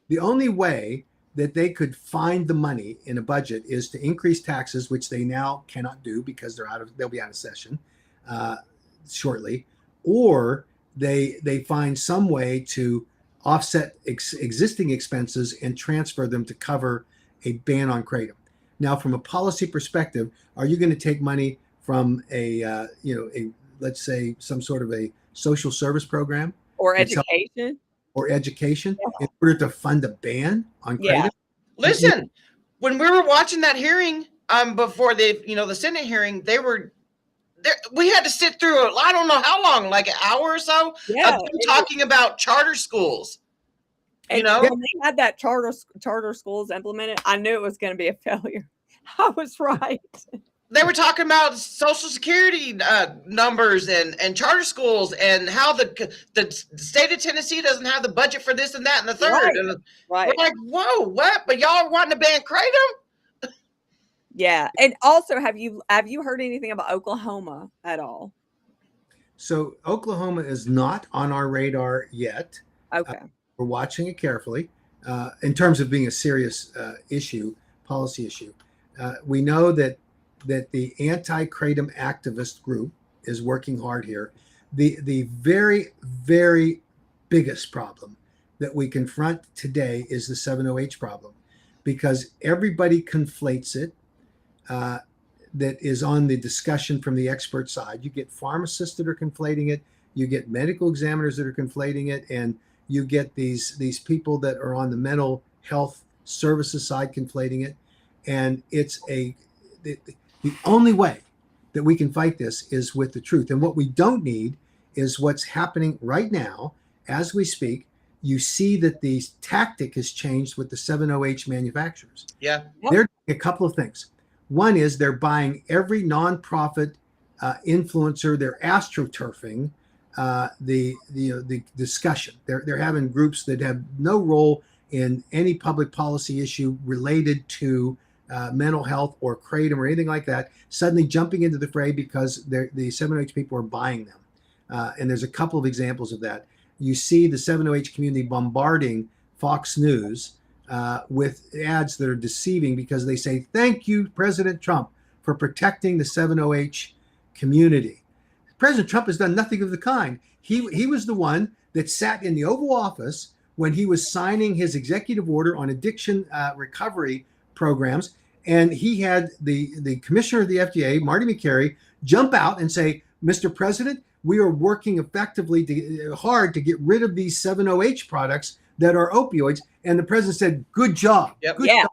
The only way that they could find the money in a budget is to increase taxes, which they now cannot do because they'll be out of session shortly, or they find some way to offset existing expenses and transfer them to cover a ban on kratom. Now, from a policy perspective, are you going to take money from let's say some sort of a social service program or education in order to fund a ban on kratom? Yeah. Listen, when we were watching that hearing before the Senate hearing, they were there. We had to sit through I don't know how long, like an hour or so, of them talking about charter schools. When they had that charter schools implemented, I knew it was going to be a failure. I was right. They were talking about Social Security numbers and charter schools and how the state of Tennessee doesn't have the budget for this and that and the third. Right. And Right. we're like, whoa, what? But y'all are wanting to ban kratom? Yeah. And also, have you heard anything about Oklahoma at all? So Oklahoma is not on our radar yet. Okay. We're watching it carefully in terms of being a serious policy issue. We know that the anti-kratom activist group is working hard here. The very, very biggest problem that we confront today is the 7-OH problem, because everybody conflates it. That is on the discussion from the expert side. You get pharmacists that are conflating it, you get medical examiners that are conflating it, and you get these people that are on the mental health services side conflating it. And it's the only way that we can fight this is with the truth. And what we don't need is what's happening right now as we speak. You see that the tactic has changed with the 7-OH manufacturers. Yeah. They're doing a couple of things. One is they're buying every nonprofit influencer. They're astroturfing the discussion. They're having groups that have no role in any public policy issue related to mental health or kratom or anything like that, suddenly jumping into the fray because the 7-OH people are buying them. And there's a couple of examples of that. You see the 7-OH community bombarding Fox News with ads that are deceiving because they say, thank you, President Trump, for protecting the 7-OH community. President Trump has done nothing of the kind. He was the one that sat in the Oval Office when he was signing his executive order on addiction recovery programs. And he had the commissioner of the FDA, Marty McCary, jump out and say, Mr. President, we are working effectively hard to get rid of these 7-OH products that are opioids. And the president said, good job. Yep. Good job.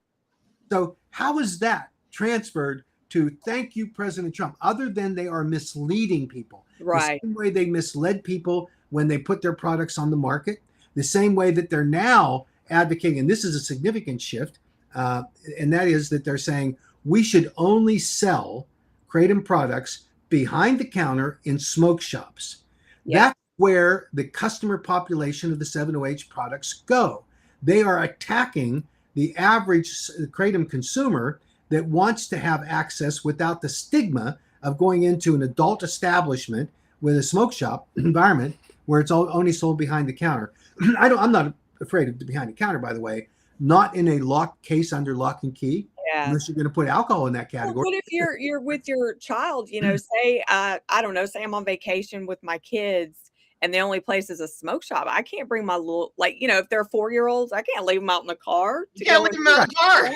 So how is that transferred to thank you, President Trump, other than they are misleading people? Right. The same way they misled people when they put their products on the market, the same way that they're now advocating, and this is a significant shift, and that is that they're saying we should only sell kratom products behind the counter in smoke shops. Yeah. That's where the customer population of the 7-OH products go. They are attacking the average kratom consumer that wants to have access without the stigma of going into an adult establishment with a smoke shop environment where it's only sold behind the counter. I'm not afraid of behind the counter, by the way, not in a locked case under lock and key. Yeah. Unless you're going to put alcohol in that category. Well, what if you're with your child, say, I don't know, say I'm on vacation with my kids and the only place is a smoke shop. I can't bring my little, if they're 4-year-olds, I can't leave them out in the car. You can't leave them out in the car.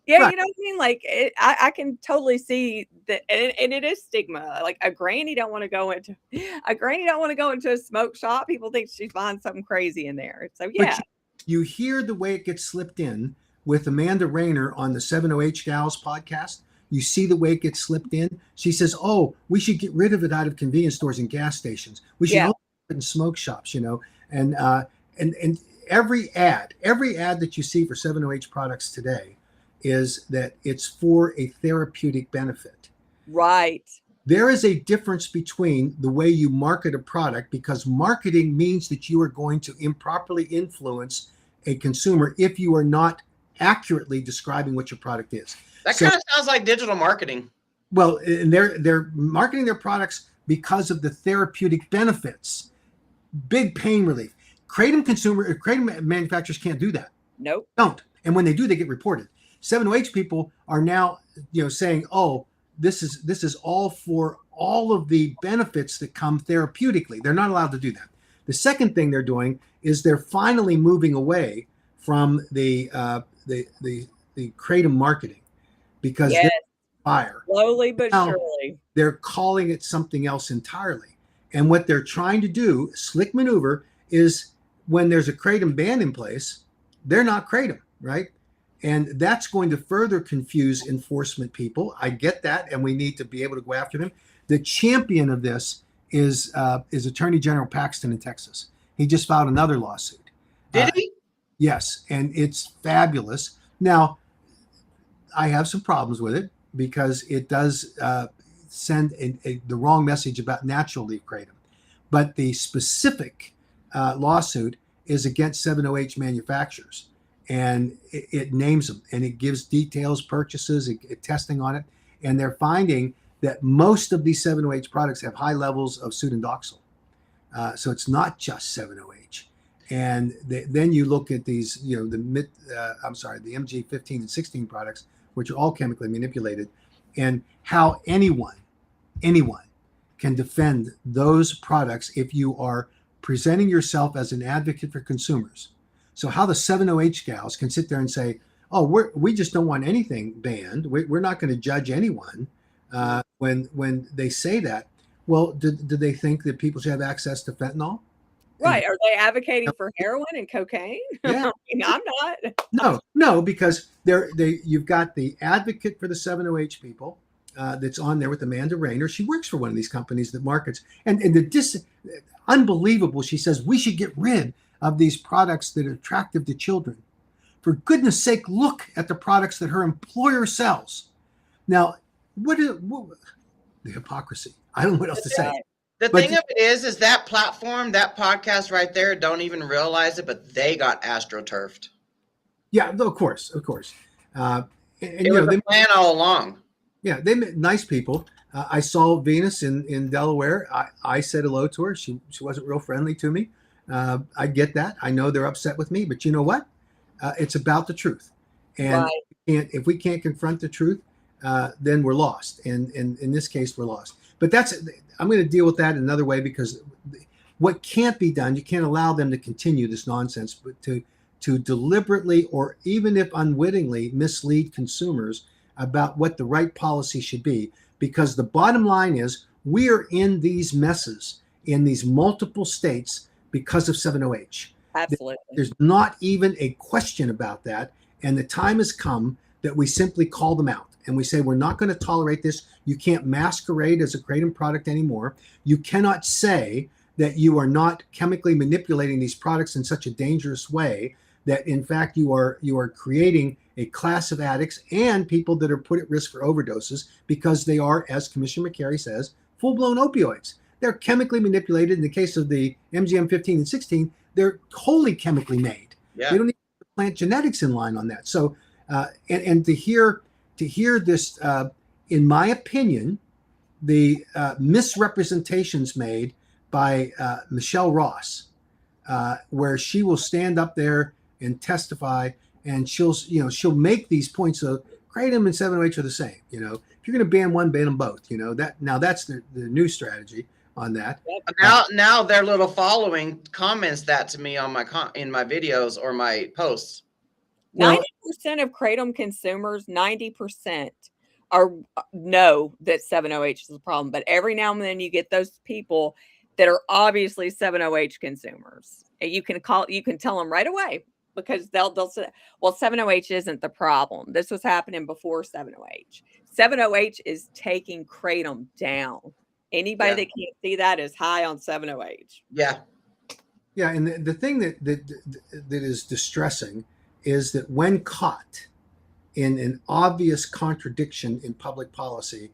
Yeah, Right. you know what I mean? Like, I can totally see that, and it is stigma. Like a granny don't want to go into a smoke shop. People think she's buying something crazy in there. So yeah, But you hear the way it gets slipped in with Amanda Rayner on the 7-OH Gals podcast. You see the way it gets slipped in. She says, "Oh, we should get rid of it out of convenience stores and gas stations. We should only put it in smoke shops." And every ad that you see for 7-OH products today is that it's for a therapeutic benefit. right. There is a difference between the way you market a product, because marketing means that you are going to improperly influence a consumer if you are not accurately describing what your product is. That kind of sounds like digital marketing. Well, and they're marketing their products because of the therapeutic benefits. Big pain relief. Kratom manufacturers can't do that. Nope. Don't. And when they do, they get reported. 7-OH people are now, saying, "Oh, this is all for all of the benefits that come therapeutically." They're not allowed to do that. The second thing they're doing is they're finally moving away from the kratom marketing, because Yes. they're fire. Slowly but Now, surely. They're calling it something else entirely. And what they're trying to do, slick maneuver, is when there's a kratom ban in place, they're not kratom, right? And that's going to further confuse enforcement people. I get that, and we need to be able to go after them. The champion of this is Attorney General Paxton in Texas. He just filed another lawsuit. Did he? Yes, and it's fabulous. Now, I have some problems with it because it does send the wrong message about natural leaf kratom. But the specific lawsuit is against 7-OH manufacturers, and it names them, and it gives details, purchases, testing on it, and they're finding that most of these 7-OH products have high levels of pseudodoxil. So it's not just 7-OH. And then you look at these, the MG 15 and 16 products, which are all chemically manipulated, and how anyone can defend those products if you are presenting yourself as an advocate for consumers. So how the 7-OH gals can sit there and say, oh, we just don't want anything banned. We're not going to judge anyone when they say that. Well, do they think that people should have access to fentanyl? Right. Are they advocating for heroin and cocaine? Yeah. I'm not. No, because you've got the advocate for the 7-OH people that's on there with Amanda Rayner. She works for one of these companies that markets, and unbelievable. She says we should get rid of these products that are attractive to children. For goodness sake, look at the products that her employer sells. Now, what the hypocrisy? I don't know what else to say. The thing of it is that platform, that podcast right there, don't even realize it, but they got astroturfed. Yeah, of course. And it was a plan all along. Yeah, they met nice people. I saw Venus in Delaware. I said hello to her. She wasn't real friendly to me. I get that. I know they're upset with me, but you know what? It's about the truth. And if we can't confront the truth, then we're lost. And in this case, we're lost. But I'm going to deal with that in another way, because what can't be done, you can't allow them to continue this nonsense, but to deliberately or even if unwittingly mislead consumers about what the right policy should be. Because the bottom line is we are in these messes in these multiple states because of 7-OH. Absolutely. There's not even a question about that. And the time has come that we simply call them out. And we say, we're not going to tolerate this. You can't masquerade as a kratom product anymore. You cannot say that you are not chemically manipulating these products in such a dangerous way that, in fact, you are creating a class of addicts and people that are put at risk for overdoses, because they are, as Commissioner McCary says, full-blown opioids. They're chemically manipulated. In the case of the MGM 15 and 16, they're wholly chemically made. Yeah. They don't need to plant genetics in line on that. So, and to hear this, in my opinion, the misrepresentations made by Michelle Ross, where she will stand up there and testify, and she'll make these points of kratom and 7-OH are the same. If you're going to ban one, ban them both. That's the new strategy on that. Now their little following comments that to me on in my videos or my posts. 90% of kratom consumers, 90% know that 7-OH is a problem, but every now and then you get those people that are obviously 7-OH consumers, and you can tell them right away, because they'll say, well, 7-OH isn't the problem. This was happening before 7-OH. 7-OH is taking kratom down. Anybody that can't see that is high on 7-OH. Yeah. Yeah, and the thing that is distressing is that when caught in an obvious contradiction in public policy,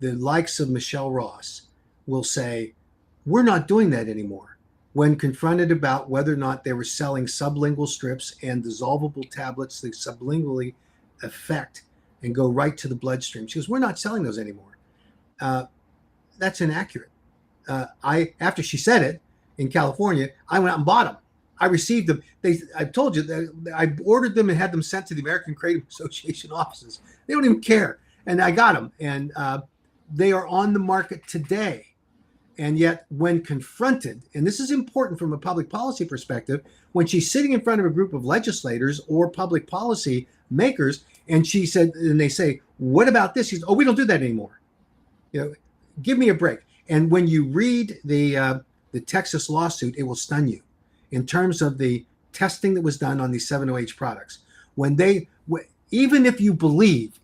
the likes of Michelle Ross will say, we're not doing that anymore. When confronted about whether or not they were selling sublingual strips and dissolvable tablets that sublingually affect and go right to the bloodstream, she goes, we're not selling those anymore. That's inaccurate. After she said it in California, I went out and bought them. I received them. I told you that I ordered them and had them sent to the American Kratom Association offices. They don't even care. And I got them. And they are on the market today. And yet when confronted, and this is important from a public policy perspective, when she's sitting in front of a group of legislators or public policy makers, and she said, and they say, what about this? She says, oh, we don't do that anymore. Give me a break. And when you read the Texas lawsuit, it will stun you in terms of the testing that was done on these 7-OH products. Even if you believe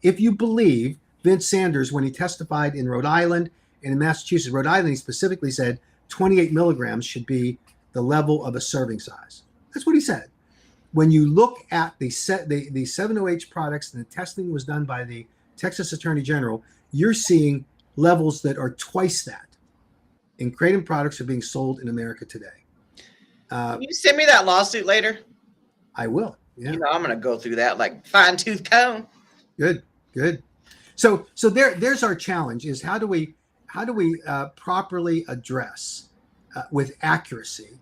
Vince Sanders, when he testified in Rhode Island and in Massachusetts, Rhode Island, he specifically said 28 milligrams should be the level of a serving size. That's what he said. when you look at the 7-OH products and the testing was done by the Texas Attorney General, you're seeing levels that are twice that. And kratom products are being sold in America today. Can you send me that lawsuit later? I will. Yeah. You know, I'm going to go through that like fine tooth comb. Good. So there's our challenge: is how do we properly address with accuracy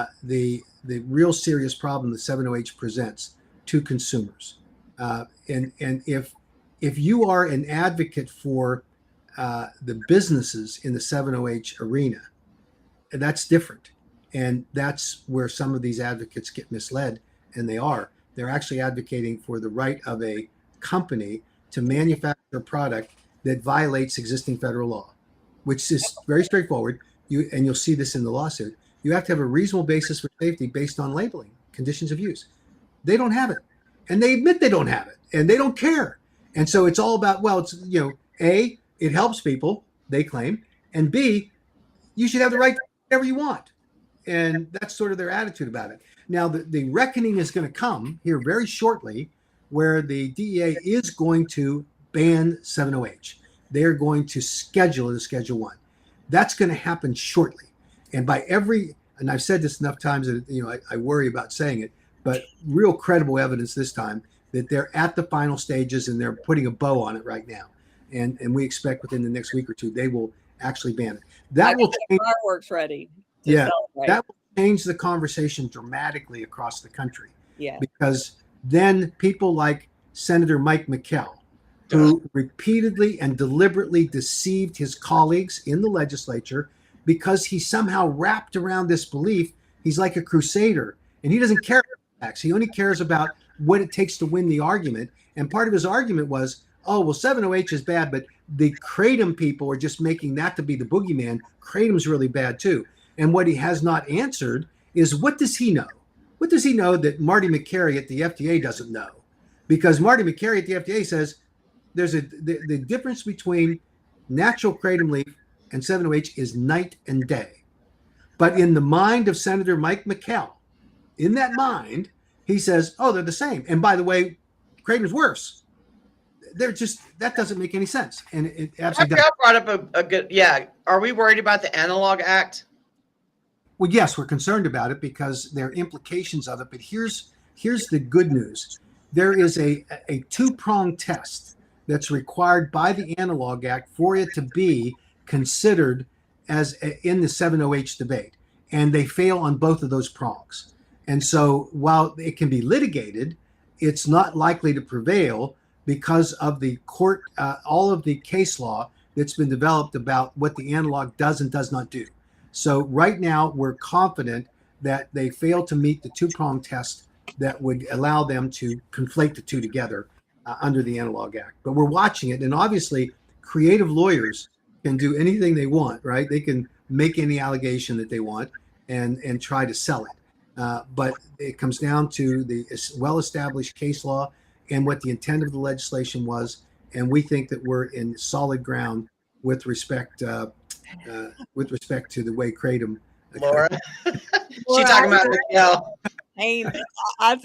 the real serious problem that 7-OH presents to consumers, and if you are an advocate for the businesses in the 7-OH arena, that's different, and that's where some of these advocates get misled, and they're actually advocating for the right of a company to manufacture a product that violates existing federal law, which is very straightforward. You'll see this in the lawsuit. You have to have a reasonable basis for safety based on labeling, conditions of use. They don't have it, and they admit they don't have it, and they don't care. And so it's all about, well, it's, A, it helps people, they claim, and B, you should have the right to do whatever you want. And that's sort of their attitude about it. Now, the reckoning is going to come here very shortly, where the DEA is going to ban 7-OH. They're going to schedule it as Schedule 1. That's going to happen shortly. And and I've said this enough times that I worry about saying it, but real credible evidence this time that they're at the final stages and they're putting a bow on it right now. And we expect within the next week or two they will actually ban it. That will change. Fireworks ready. Yeah, that will change the conversation dramatically across the country. Yeah, because then people like Senator Mike McKell, who repeatedly and deliberately deceived his colleagues in the legislature because he somehow wrapped around this belief he's like a crusader and he doesn't care about facts. He only cares about what it takes to win the argument. And part of his argument was, oh, well, 7-OH is bad, but the kratom people are just making that to be the boogeyman. Kratom's really bad too. And what he has not answered is, what does he know? What does he know that Marty McCary at the FDA doesn't know? Because Marty McCary at the FDA says there's the difference between natural kratom leaf and 7-OH is night and day. But in the mind of Senator Mike McKell, in that mind, he says, oh, they're the same. And by the way, kratom's worse. That doesn't make any sense. And it absolutely doesn't. Brought up a good, yeah. Are we worried about the Analog Act? Well, yes, we're concerned about it because there are implications of it. But here's the good news. There is a two-pronged test that's required by the Analog Act for it to be considered as in the 7-OH debate. And they fail on both of those prongs. And so while it can be litigated, it's not likely to prevail because of the court, all of the case law that's been developed about what the analog does and does not do. So right now, we're confident that they fail to meet the two-pronged test that would allow them to conflate the two together under the Analog Act. But we're watching it, and obviously, creative lawyers can do anything they want, right? They can make any allegation that they want and try to sell it. But it comes down to the well-established case law and what the intent of the legislation was, and we think that we're in solid ground with respect to the way kratom. Laura, she talking about Michelle. Hey, I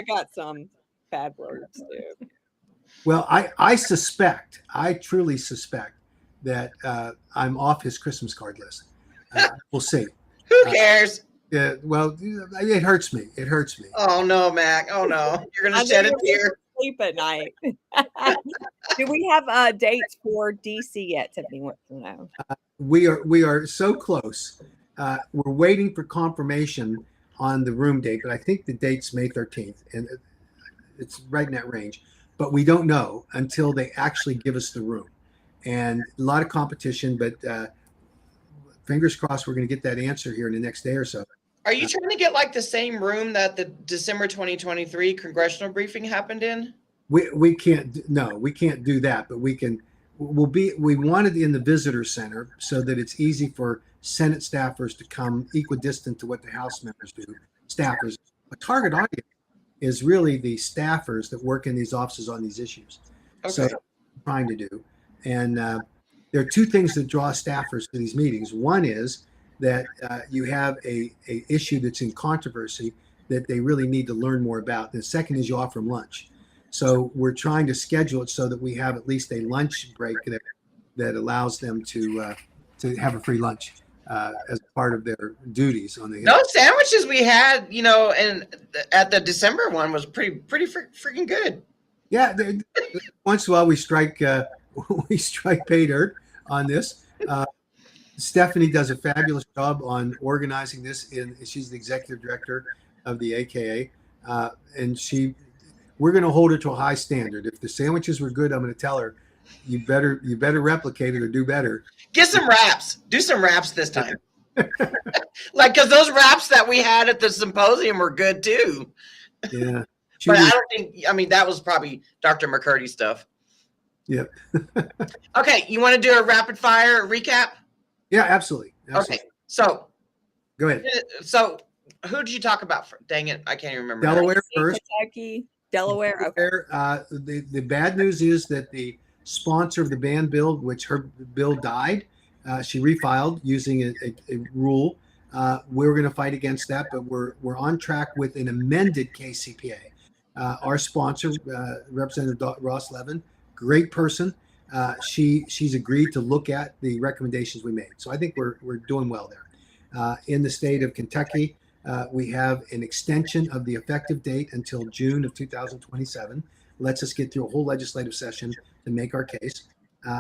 got some bad words too. Well, I truly suspect that I'm off his Christmas card list. We'll see. Who cares? Yeah, well, it hurts me. It hurts me. Oh no, Mac. Oh no, you're gonna shed a tear. Sleep at night. Do we have dates for DC yet? Tiffany wants to know. We are so close. We're waiting for confirmation on the room date, but I think the date's May 13th, and it's right in that range. But we don't know until they actually give us the room. And a lot of competition, but fingers crossed we're going to get that answer here in the next day or so. Are you trying to get like the same room that the December 2023 congressional briefing happened in? We can't do that, but we want it in the visitor center so that it's easy for Senate staffers to come equidistant to what the House members do. Staffers, a target audience is really the staffers that work in these offices on these issues. Okay. So that's what we're trying to do. And there are two things that draw staffers to these meetings. One is that you have a issue that's in controversy that they really need to learn more about. The second is you offer them lunch. So we're trying to schedule it so that we have at least a lunch break that allows them to have a free lunch as part of their duties on the Hill. Those sandwiches we had, and at the December one was pretty freaking good. Yeah, once in a while we strike pay dirt on this. Stephanie does a fabulous job on organizing this. She's the executive director of the AKA, and we're going to hold her to a high standard. If the sandwiches were good, I'm going to tell her, you better replicate it or do better. Get some wraps. Do some wraps this time. Because those wraps that we had at the symposium were good too. Yeah. But I don't think, that was probably Dr. McCurdy stuff. Yep. Okay, you want to do a rapid fire recap? Yeah, absolutely. Okay, so go ahead. So who did you talk about? Dang it, I can't even remember. Delaware first. Kentucky, Delaware. Okay. The bad news is that the sponsor of the ban bill, which her bill died, she refiled using a rule. We're going to fight against that, but we're on track with an amended KCPA. Our sponsor, Representative Ross Levin, great person. She's agreed to look at the recommendations we made. So I think we're doing well there. In the state of Kentucky, we have an extension of the effective date until June of 2027. Lets us get through a whole legislative session to make our case.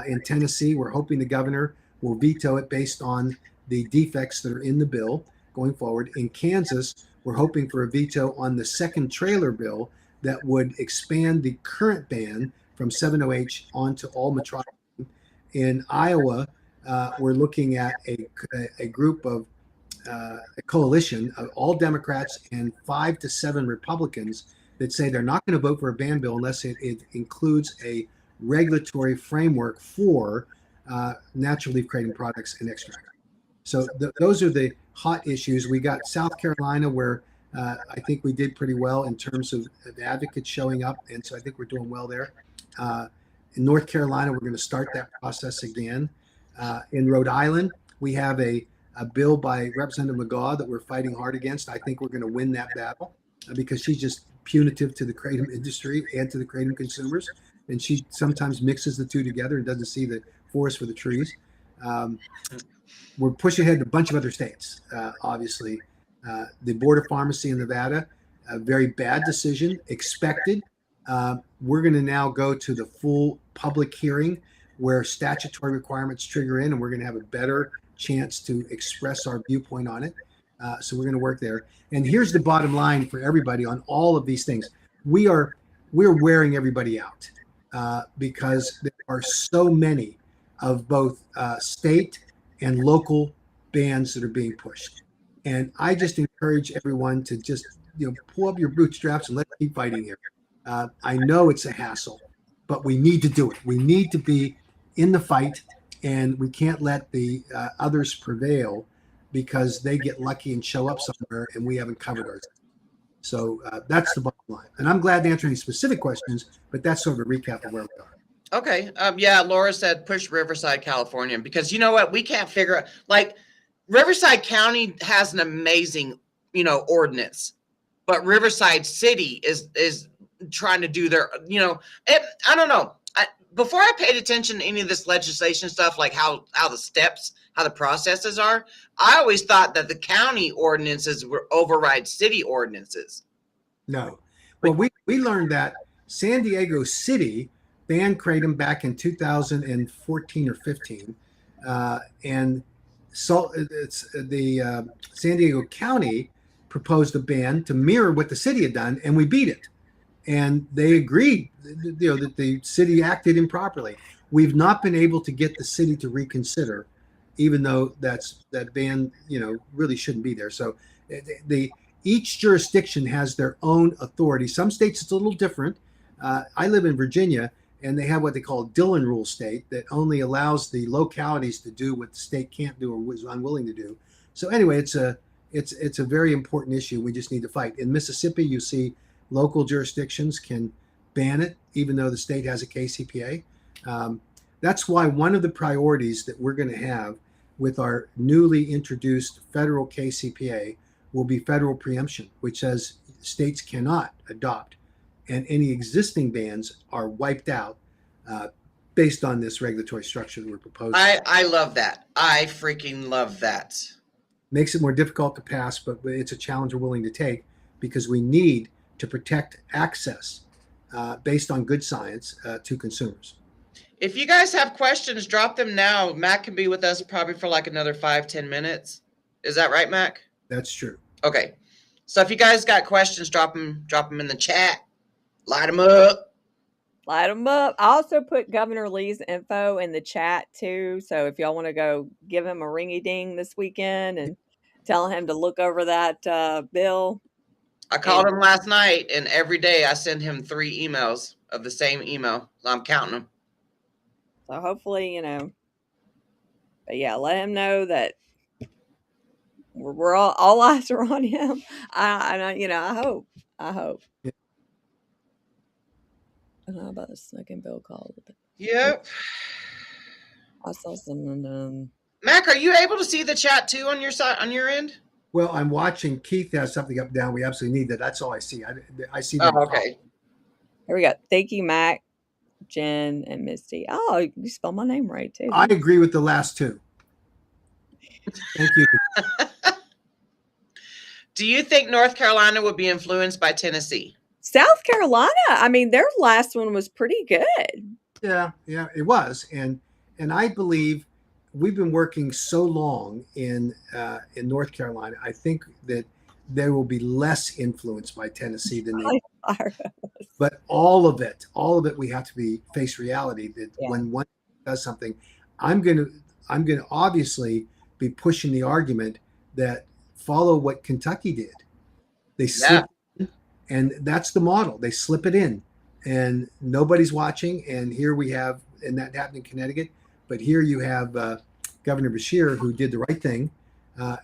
In Tennessee, we're hoping the governor will veto it based on the defects that are in the bill going forward. In Kansas, we're hoping for a veto on the second trailer bill that would expand the current ban from 7-0H onto all metrology. In Iowa, we're looking at a group of a coalition of all Democrats and 5 to 7 Republicans that say they're not going to vote for a ban bill unless it includes a regulatory framework for natural leaf kratom products and extract. So those are the hot issues. We got South Carolina, where I think we did pretty well in terms of advocates showing up, and so I think we're doing well there. In North Carolina, we're going to start that process again. In Rhode Island, we have a bill by Representative McGaugh that we're fighting hard against. I think we're going to win that battle because she's just punitive to the kratom industry and to the kratom consumers, and she sometimes mixes the two together and doesn't see the forest for the trees. We're pushing ahead in a bunch of other states, obviously. The Board of Pharmacy in Nevada, a very bad decision, expected. We're going to now go to the full public hearing where statutory requirements trigger in, and we're going to have a better chance to express our viewpoint on it. So we're going to work there. And here's the bottom line for everybody on all of these things. We're wearing everybody out because there are so many of both state and local bans that are being pushed. And I just encourage everyone to just pull up your bootstraps and let's keep fighting here. I know it's a hassle, but we need to do it. We need to be in the fight, and we can't let the others prevail because they get lucky and show up somewhere and we haven't covered ourselves. So that's the bottom line. And I'm glad to answer any specific questions, but that's sort of a recap of where we are. Okay. Yeah, Laura said push Riverside, California, because you know what? We can't figure out, like, Riverside County has an amazing, ordinance, but Riverside City is trying to do their, I don't know. Before I paid attention to any of this legislation stuff, like how the steps, how the processes are, I always thought that the county ordinances were override city ordinances. No. Well, we learned that San Diego City banned kratom back in 2014 or 15, and so it's the San Diego County proposed a ban to mirror what the city had done, and we beat it. And they agreed, that the city acted improperly. We've not been able to get the city to reconsider, even though that ban, really shouldn't be there. So each jurisdiction has their own authority. Some states it's a little different. I live in Virginia, and they have what they call Dillon rule state that only allows the localities to do what the state can't do or was unwilling to do. So anyway, it's a very important issue. We just need to fight. In Mississippi, you see local jurisdictions can ban it, even though the state has a KCPA. That's why one of the priorities that we're going to have with our newly introduced federal KCPA will be federal preemption, which says states cannot adopt, and any existing bans are wiped out based on this regulatory structure that we're proposing. I love that. I freaking love that. Makes it more difficult to pass, but it's a challenge we're willing to take because we need to protect access based on good science to consumers. If you guys have questions, drop them now. Mac can be with us probably for like another 5-10 minutes. Is that right, Mac? That's true. Okay. So if you guys got questions, drop them in the chat. Light them up. Light them up. I also put Governor Lee's info in the chat too. So if y'all want to go give him a ringy ding this weekend and tell him to look over that bill. I called him last night, and every day I send him 3 emails of the same email. So I'm counting them. So hopefully, but yeah, let him know that we're all eyes are on him. I hope. Yeah. I don't know about the second bill call. Yep. I saw someone. Mac, are you able to see the chat too on your side, on your end? Well, I'm watching. Keith has something up down. We absolutely need that. That's all I see. I see that. Oh, okay. Here we go. Thank you, Mac, Jen, and Misty. Oh, you spelled my name right too. I agree with the last 2. Thank you. Do you think North Carolina would be influenced by Tennessee? South Carolina. I mean, their last one was pretty good. Yeah, it was, and I believe we've been working so long in North Carolina. I think that there will be less influenced by Tennessee than they. But all of it, we have to face reality that when one does something, I'm gonna obviously be pushing the argument that follow what Kentucky did. They slip in, and that's the model. They slip it in, and nobody's watching. And here we have, and that happened in Connecticut. But here you have Governor Beshear, who did the right thing.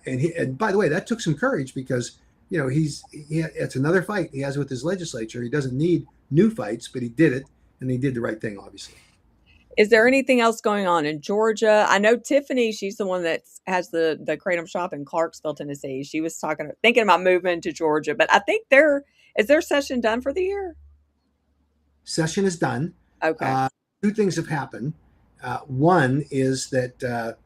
And by the way, that took some courage because it's another fight he has with his legislature. He doesn't need new fights, but he did it, and he did the right thing, obviously. Is there anything else going on in Georgia? I know Tiffany, she's the one that has the kratom shop in Clarksville, Tennessee. She was thinking about moving to Georgia, but I think is their session done for the year? Session is done. Okay. 2 things have happened. One is that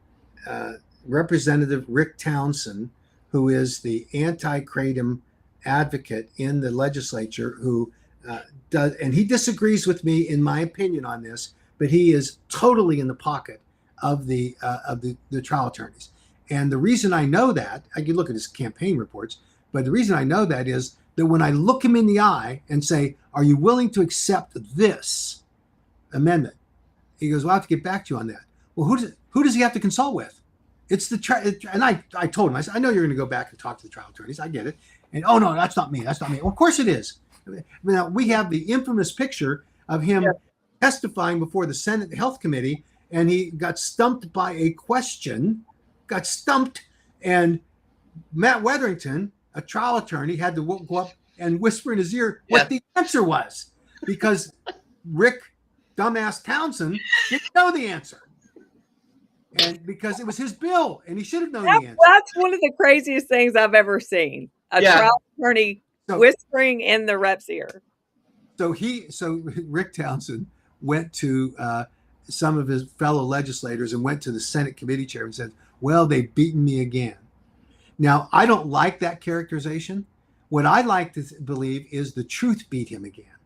Representative Rick Townsend, who is the anti-kratom advocate in the legislature, who does, and he disagrees with me in my opinion on this, but he is totally in the pocket of the trial attorneys. And the reason I know that, I can look at his campaign reports, but the reason I know that is that when I look him in the eye and say, "Are you willing to accept this amendment?" He goes, "Well, I have to get back to you on that." Well, who does he have to consult with? It's and I told him, I said, "I know you're going to go back and talk to the trial attorneys. I get it." And, "Oh, no, that's not me. That's not me." Well, of course it is. Now, we have the infamous picture of him testifying before the Senate Health Committee, and he got stumped by a question, and Matt Wetherington, a trial attorney, had to go up and whisper in his ear what the answer was, because Rick dumbass Townsend didn't know the answer. And because it was his bill, and he should have known the answer. That's one of the craziest things I've ever seen. A trial attorney whispering in the rep's ear. So Rick Townsend went to some of his fellow legislators and went to the Senate committee chair and said, "Well, they've beaten me again." Now, I don't like that characterization. What I like to believe is the truth beat him again.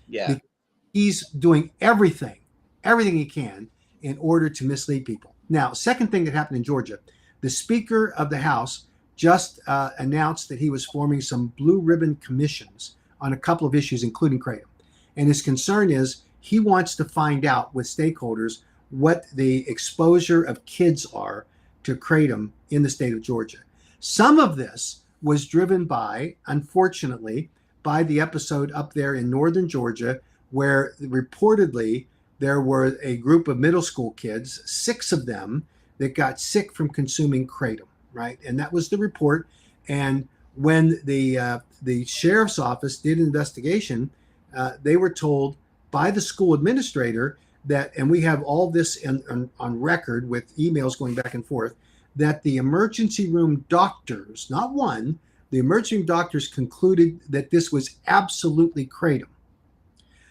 Yeah. Because he's doing everything he can in order to mislead people. Now, second thing that happened in Georgia, the Speaker of the House just announced that he was forming some blue ribbon commissions on a couple of issues, including kratom. And his concern is he wants to find out with stakeholders what the exposure of kids are to kratom in the state of Georgia. Some of this was driven by, unfortunately, by the episode up there in northern Georgia, where reportedly there were a group of middle school kids, 6 of them, that got sick from consuming kratom, right? And that was the report. And when the sheriff's office did an investigation, they were told by the school administrator that, and we have all this on record with emails going back and forth, that the emergency room doctors, not one, the emergency room doctors concluded that this was absolutely kratom.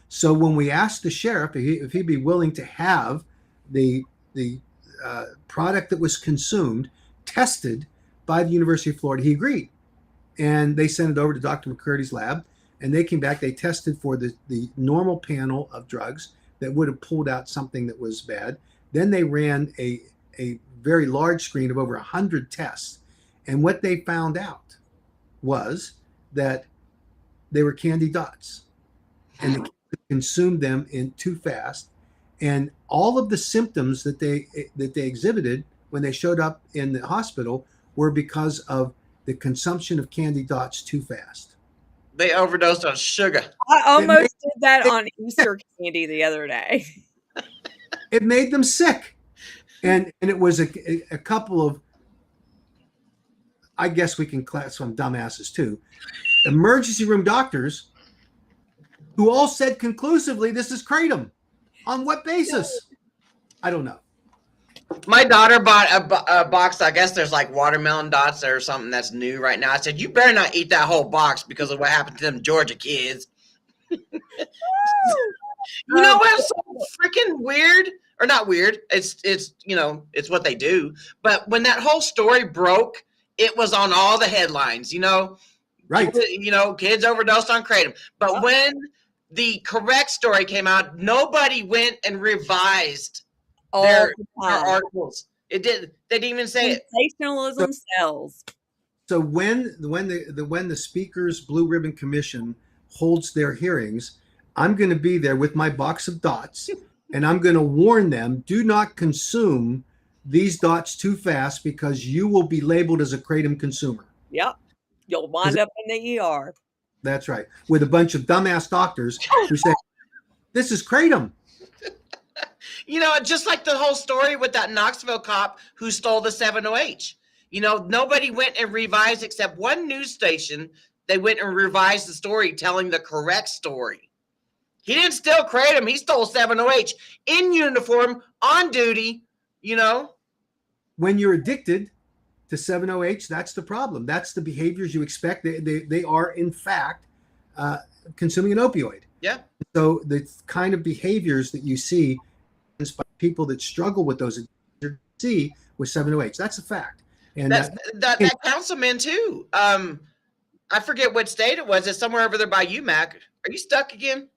So when we asked the sheriff if he'd be willing to have the product that was consumed tested by the University of Florida, he agreed. And they sent it over to Dr. McCurdy's lab, and they came back. They tested for the normal panel of drugs that would have pulled out something that was bad. Then they ran a very large screen of over 100 tests. And what they found out was that they were candy dots, and the kids consumed them in too fast. And all of the symptoms that they exhibited when they showed up in the hospital were because of the consumption of candy dots too fast. They overdosed on sugar. I almost did that on Easter candy the other day. It made them sick. And it was a couple of, I guess we can class some dumbasses too, emergency room doctors who all said conclusively this is kratom. On what basis? I don't know. My daughter bought a box. I guess there's like watermelon dots or something that's new right now. I said, you better not eat that whole box because of what happened to them Georgia kids. You know what's so freaking weird? Or not weird. It's it's what they do. But when that whole story broke, it was on all the headlines, Right. Kids overdosed on kratom. But when the correct story came out, nobody went and revised their articles. It did. They didn't even say it. Sensationalism sells. So when the Speaker's Blue Ribbon Commission holds their hearings, I'm going to be there with my box of dots, and I'm going to warn them: do not consume these dots too fast because you will be labeled as a kratom consumer. Yep, you'll wind up in the ER. That's right, with a bunch of dumbass doctors who say this is kratom. Just like the whole story with that Knoxville cop who stole the 7-OH. Nobody went and revised except one news station. They went and revised the story, telling the correct story. He didn't steal kratom. He stole 7-OH in uniform, on duty, When you're addicted to 7-OH, that's the problem. That's the behaviors you expect. They are, in fact, consuming an opioid. Yeah. So the kind of behaviors that you see by people that struggle with those see with 7-OH. That's a fact. And that councilman too. I forget what state it was. It's somewhere over there by you, Mac. Are you stuck again?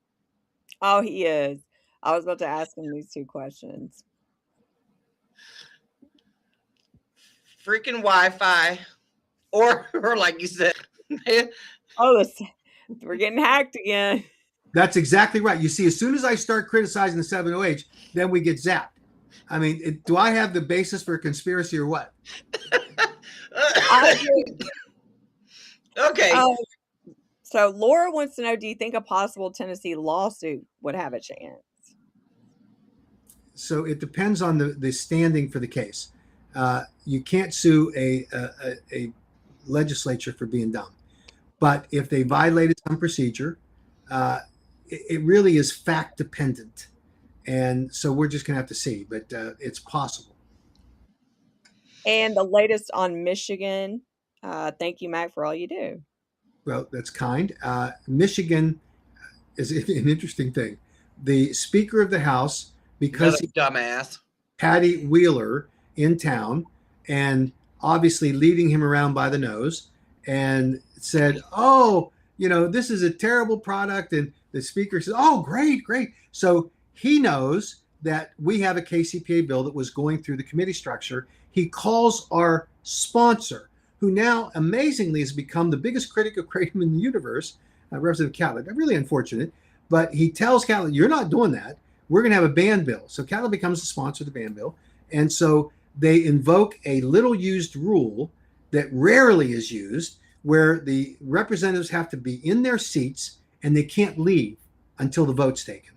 Oh, he is. I was about to ask him these two questions. Freaking Wi-Fi, or like you said. We're getting hacked again. That's exactly right. You see, as soon as I start criticizing the 7-OH, then we get zapped. I mean, do I have the basis for a conspiracy or what? Okay. So Laura wants to know, do you think a possible Tennessee lawsuit would have a chance? So it depends on the standing for the case. You can't sue a legislature for being dumb. But if they violated some procedure, it really is fact dependent. And so we're just going to have to see, but it's possible. And the latest on Michigan. Thank you, Mac, for all you do. Well, that's kind. Michigan is an interesting thing. The Speaker of the House, because dumbass Patty Wheeler in town, and obviously leading him around by the nose, and said, "Oh, this is a terrible product," and the Speaker says, "Oh, great." So he knows that we have a KCPA bill that was going through the committee structure. He calls our sponsor, who now amazingly has become the biggest critic of kratom in the universe, Representative Catlett. Really unfortunate, but he tells Catlett, "You're not doing that. We're going to have a ban bill." So Catlett becomes the sponsor of the ban bill, and so they invoke a little used rule that rarely is used, where the representatives have to be in their seats and they can't leave until the vote's taken.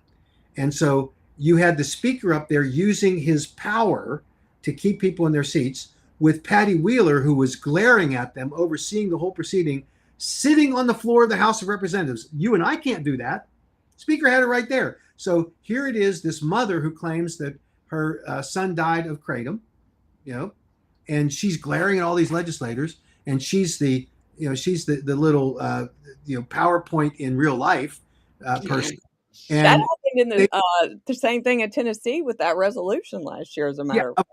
And so you had the Speaker up there using his power to keep people in their seats, with Patty Wheeler, who was glaring at them, overseeing the whole proceeding, sitting on the floor of the House of Representatives. You and I can't do that. Speaker had it right there. So here it is, this mother who claims that her son died of kratom, and she's glaring at all these legislators, and she's the she's the little PowerPoint in real life person. That And happened in the same thing in Tennessee with that resolution last year, as a yeah, matter of fact.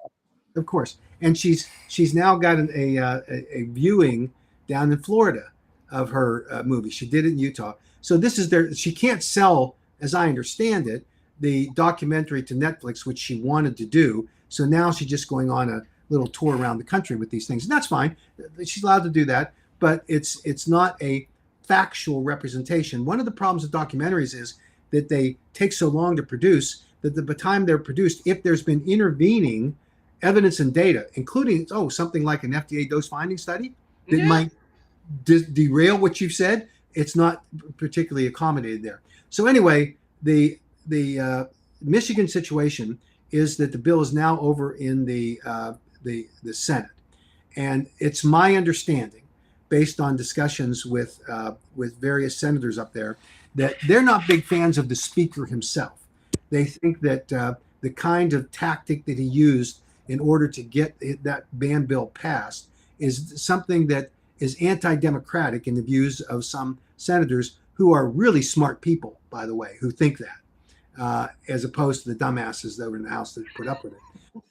of course. And she's now got a viewing down in Florida of her movie. She did it in Utah. So this is she can't sell, as I understand it, the documentary to Netflix, which she wanted to do. So now she's just going on a little tour around the country with these things. And that's fine. She's allowed to do that, but it's not a factual representation. One of the problems with documentaries is that they take so long to produce that by the time they're produced, if there's been intervening evidence and data, including something like an FDA dose finding study that might derail what you've said, it's not particularly accommodated there. So anyway, the Michigan situation is that the bill is now over in the Senate, and it's my understanding, based on discussions with various senators up there, that they're not big fans of the speaker himself. They think that the kind of tactic that he used in order to get that ban bill passed is something that is anti-democratic in the views of some senators who are really smart people, by the way, who think that, as opposed to the dumbasses that were in the House that put up with it.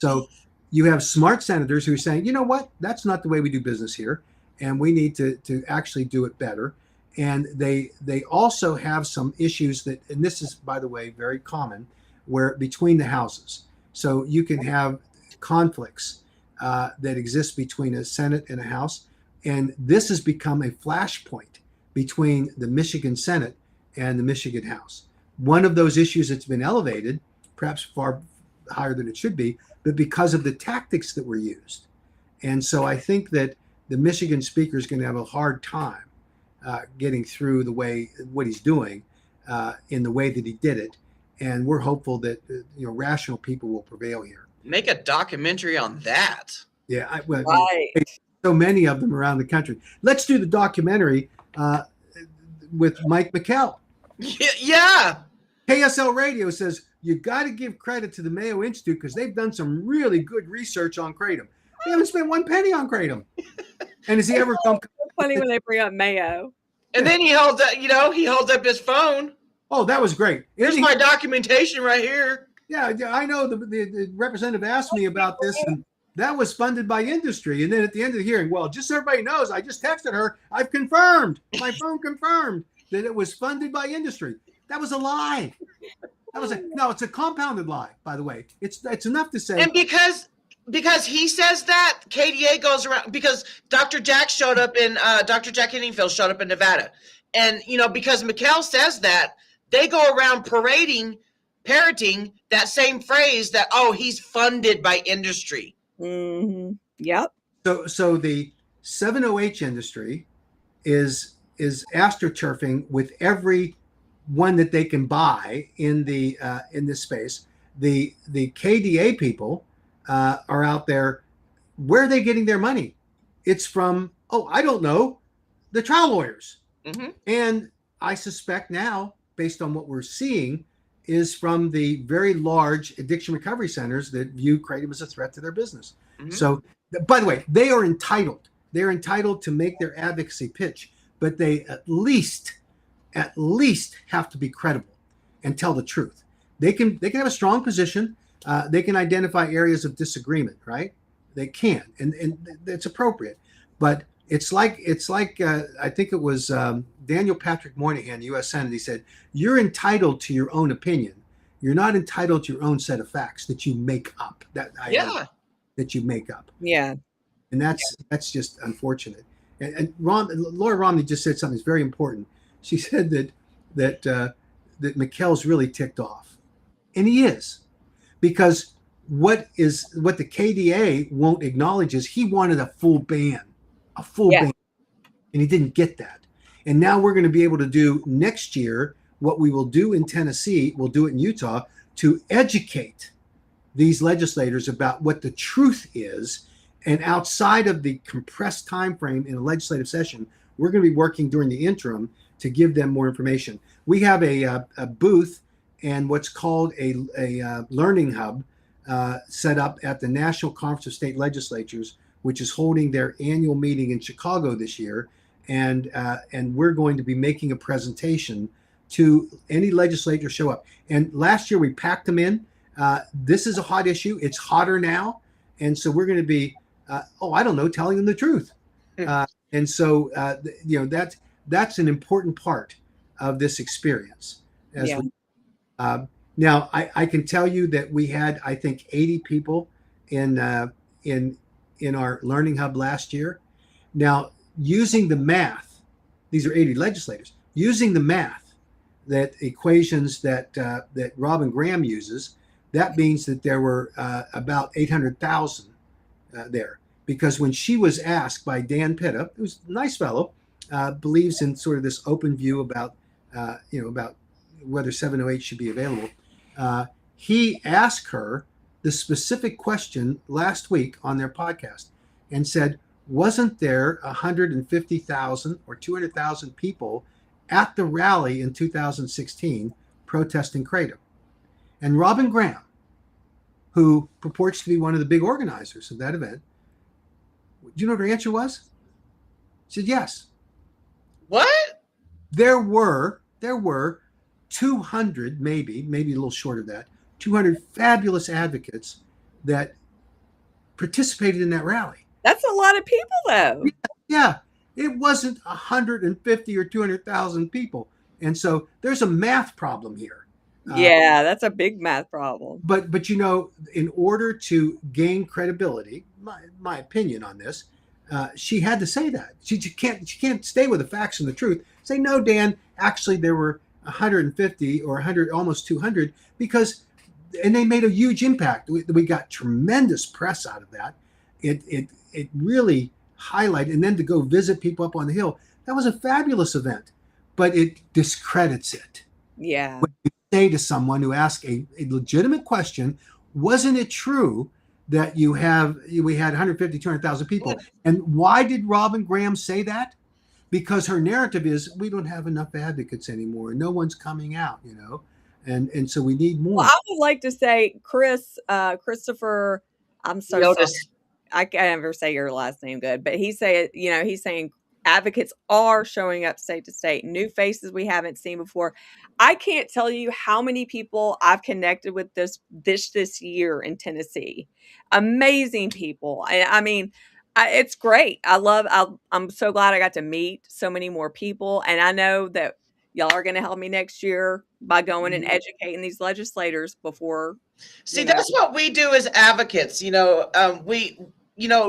So you have smart senators who are saying, you know what, that's not the way we do business here, and we need to actually do it better. And they also have some issues that, and this is, by the way, very common, where between the houses. So you can have conflicts that exist between a Senate and a House. And this has become a flashpoint between the Michigan Senate and the Michigan House. One of those issues that's been elevated, perhaps far higher than it should be, but because of the tactics that were used. And so I think that the Michigan speaker is going to have a hard time getting through what he's doing in the way that he did it. And we're hopeful that rational people will prevail here. Make a documentary on that. Yeah, Right. So many of them around the country. Let's do the documentary with Mike McKell. Yeah. KSL Radio says you got to give credit to the Mayo Institute because they've done some really good research on kratom. They haven't spent one penny on kratom. And has he ever come? Funny when they bring up Mayo. And then he holds up his phone. Oh, that was great. Here's my documentation right here. Yeah, I know the representative asked me about this, and that was funded by industry. And then at the end of the hearing, well, just so everybody knows, I just texted her. I've confirmed. My phone confirmed that it was funded by industry. That was a lie. No, it's a compounded lie, by the way. It's enough to say. And because he says that, KDA goes around, because Dr. Jack Henningfield showed up in Nevada. And, because McKell says that, they go around parroting that same phrase that, he's funded by industry. Mm-hmm. Yep. So the 7-OH industry is astroturfing with every one that they can buy in this space. The KDA people are out there. Where are they getting their money? It's from I don't know, the trial lawyers. Mm-hmm. And I suspect now, based on what we're seeing, is from the very large addiction recovery centers that view kratom as a threat to their business. Mm-hmm. So, by the way, they are entitled. They're entitled to make their advocacy pitch, but they at least have to be credible and tell the truth. They can have a strong position. They can identify areas of disagreement, right? They can, and it's appropriate. But it's like I think it was Daniel Patrick Moynihan, U.S. Senate. He said, "You're entitled to your own opinion. You're not entitled to your own set of facts that you make up." That you make up. Yeah. And that's just unfortunate. And Laura Romney just said something that's very important. She said that McKell's really ticked off, and he is, because what the KDA won't acknowledge is he wanted a full ban, ban, and he didn't get that. And now we're going to be able to do next year what we will do in Tennessee, we'll do it in Utah, to educate these legislators about what the truth is. And outside of the compressed time frame in a legislative session, we're going to be working during the interim to give them more information. We have a booth and what's called a learning hub set up at the National Conference of State Legislatures, which is holding their annual meeting in Chicago this year. and we're going to be making a presentation to any legislator show up. And last year we packed them in. This is a hot issue. It's hotter now, and so we're going to be, I don't know, telling them the truth. And so that's an important part of this experience. Now, I can tell you that we had, I think, 80 people in our Learning Hub last year. Now, using the math, these are 80 legislators, using the math that equations that Robin Graham uses, that means that there were about 800,000 there. Because when she was asked by Dan Pitta, who's a nice fellow, believes in sort of this open view about whether 708 should be available, he asked her the specific question last week on their podcast and said, wasn't there 150,000 or 200,000 people at the rally in 2016 protesting kratom? And Robin Graham, who purports to be one of the big organizers of that event, do you know what her answer was? She said yes. What? There were 200, maybe a little short of that, 200 fabulous advocates that participated in that rally. That's a lot of people, though. Yeah. It wasn't 150 or 200,000 people. And so there's a math problem here. Yeah, that's a big math problem. But in order to gain credibility, my opinion on this, she had to say that. She can't stay with the facts and the truth. Say, no, Dan, actually there were 150 or 100, almost 200, and they made a huge impact. We got tremendous press out of that. It really highlighted, and then to go visit people up on the Hill, that was a fabulous event, but it discredits it. Yeah. When you say to someone who asked a legitimate question, wasn't it true that we had 150, 200,000 people? And why did Robin Graham say that? Because her narrative is, we don't have enough advocates anymore. No one's coming out, and so we need more. Well, I would like to say, Christopher, I'm so sorry. I can't ever say your last name good, but he's saying advocates are showing up state to state, new faces we haven't seen before. I can't tell you how many people I've connected with this year in Tennessee. Amazing people. I mean, it's great. I'm so glad I got to meet so many more people. And I know that y'all are going to help me next year by going and educating these legislators before. See, that's what we do as advocates.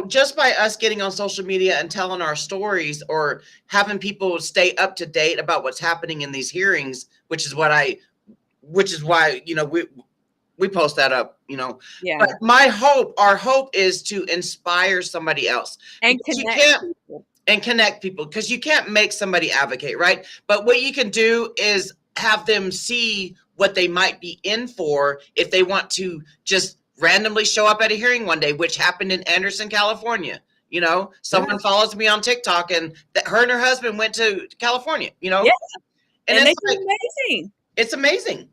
Just by us getting on social media and telling our stories or having people stay up to date about what's happening in these hearings, which is why, we post that up, Yeah. But our hope is to inspire somebody else and connect people, because you can't make somebody advocate, right? But what you can do is have them see what they might be in for if they want to just randomly show up at a hearing one day, which happened in Anderson, California. Someone follows me on TikTok, and her and her husband went to California, Yeah. And it's amazing. It's amazing.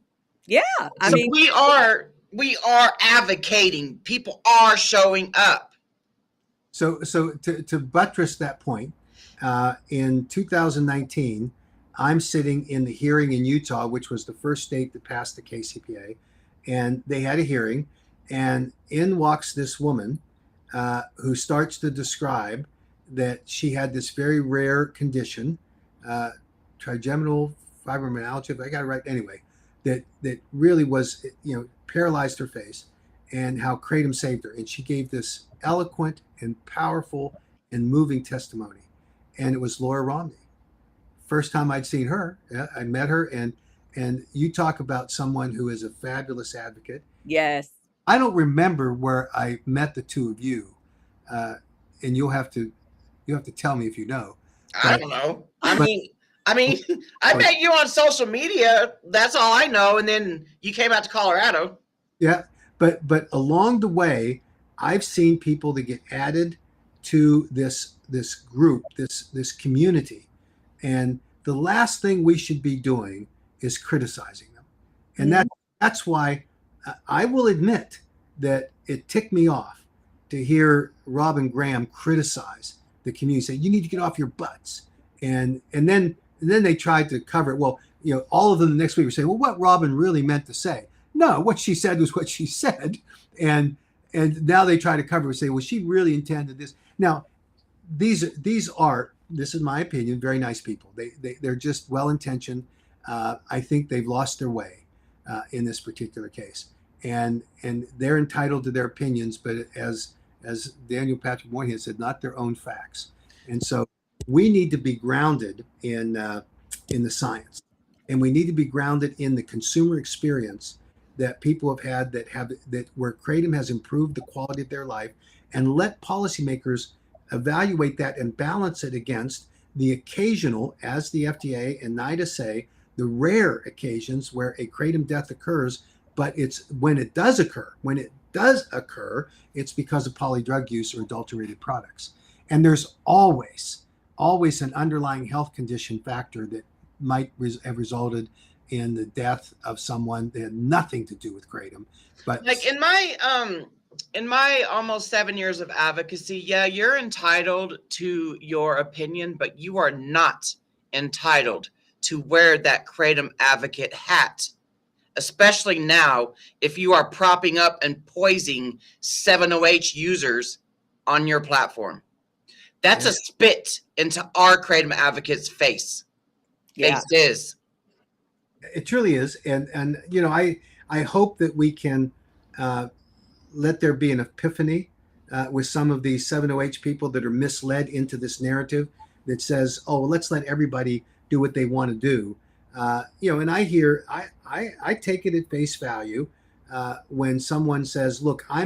Yeah. I mean, we are advocating. People are showing up. So to buttress that point, in 2019, I'm sitting in the hearing in Utah, which was the first state that passed the KCPA, and they had a hearing, and in walks this woman who starts to describe that she had this very rare condition, trigeminal fibromyalgia, if I got it right anyway, that really was, paralyzed her face, and how kratom saved her. And she gave this eloquent and powerful and moving testimony. And it was Laura Romney. First time I'd seen her. I met her, and you talk about someone who is a fabulous advocate. Yes. I don't remember where I met the two of you, and you'll have to tell me if you know. I don't know. I mean, I met you on social media. That's all I know. And then you came out to Colorado. Yeah, but along the way, I've seen people that get added to this group, this community, and the last thing we should be doing is criticizing them. And that's why I will admit that it ticked me off to hear Robin Graham criticize the community, say, you need to get off your butts and then they tried to cover it. Well, all of them the next week were saying, well, what Robin really meant to say. No, what she said was what she said, and now they try to cover it and say, well, she really intended this. Now, these are, this is my opinion, very nice people. They're just well intentioned. I think they've lost their way in this particular case, and they're entitled to their opinions, but as Daniel Patrick Moynihan said, not their own facts. And so we need to be grounded in the science, and we need to be grounded in the consumer experience that people have had that where kratom has improved the quality of their life, and let policymakers evaluate that and balance it against the occasional, as the FDA and NIDA say, the rare occasions where a kratom death occurs. But it's when it does occur, it's because of polydrug use or adulterated products. And there's always an underlying health condition factor that might have resulted in the death of someone that had nothing to do with kratom. But like in my almost 7 years of advocacy, yeah, you're entitled to your opinion, but you are not entitled to wear that kratom advocate hat, especially now if you are propping up and poisoning 7-OH users on your platform. That's a spit into our kratom advocates' face. Yeah. Faces. It truly is. And I hope that we can let there be an epiphany with some of these 7-OH people that are misled into this narrative that says, oh, well, let's let everybody do what they want to do. And I take it at face value when someone says, look, I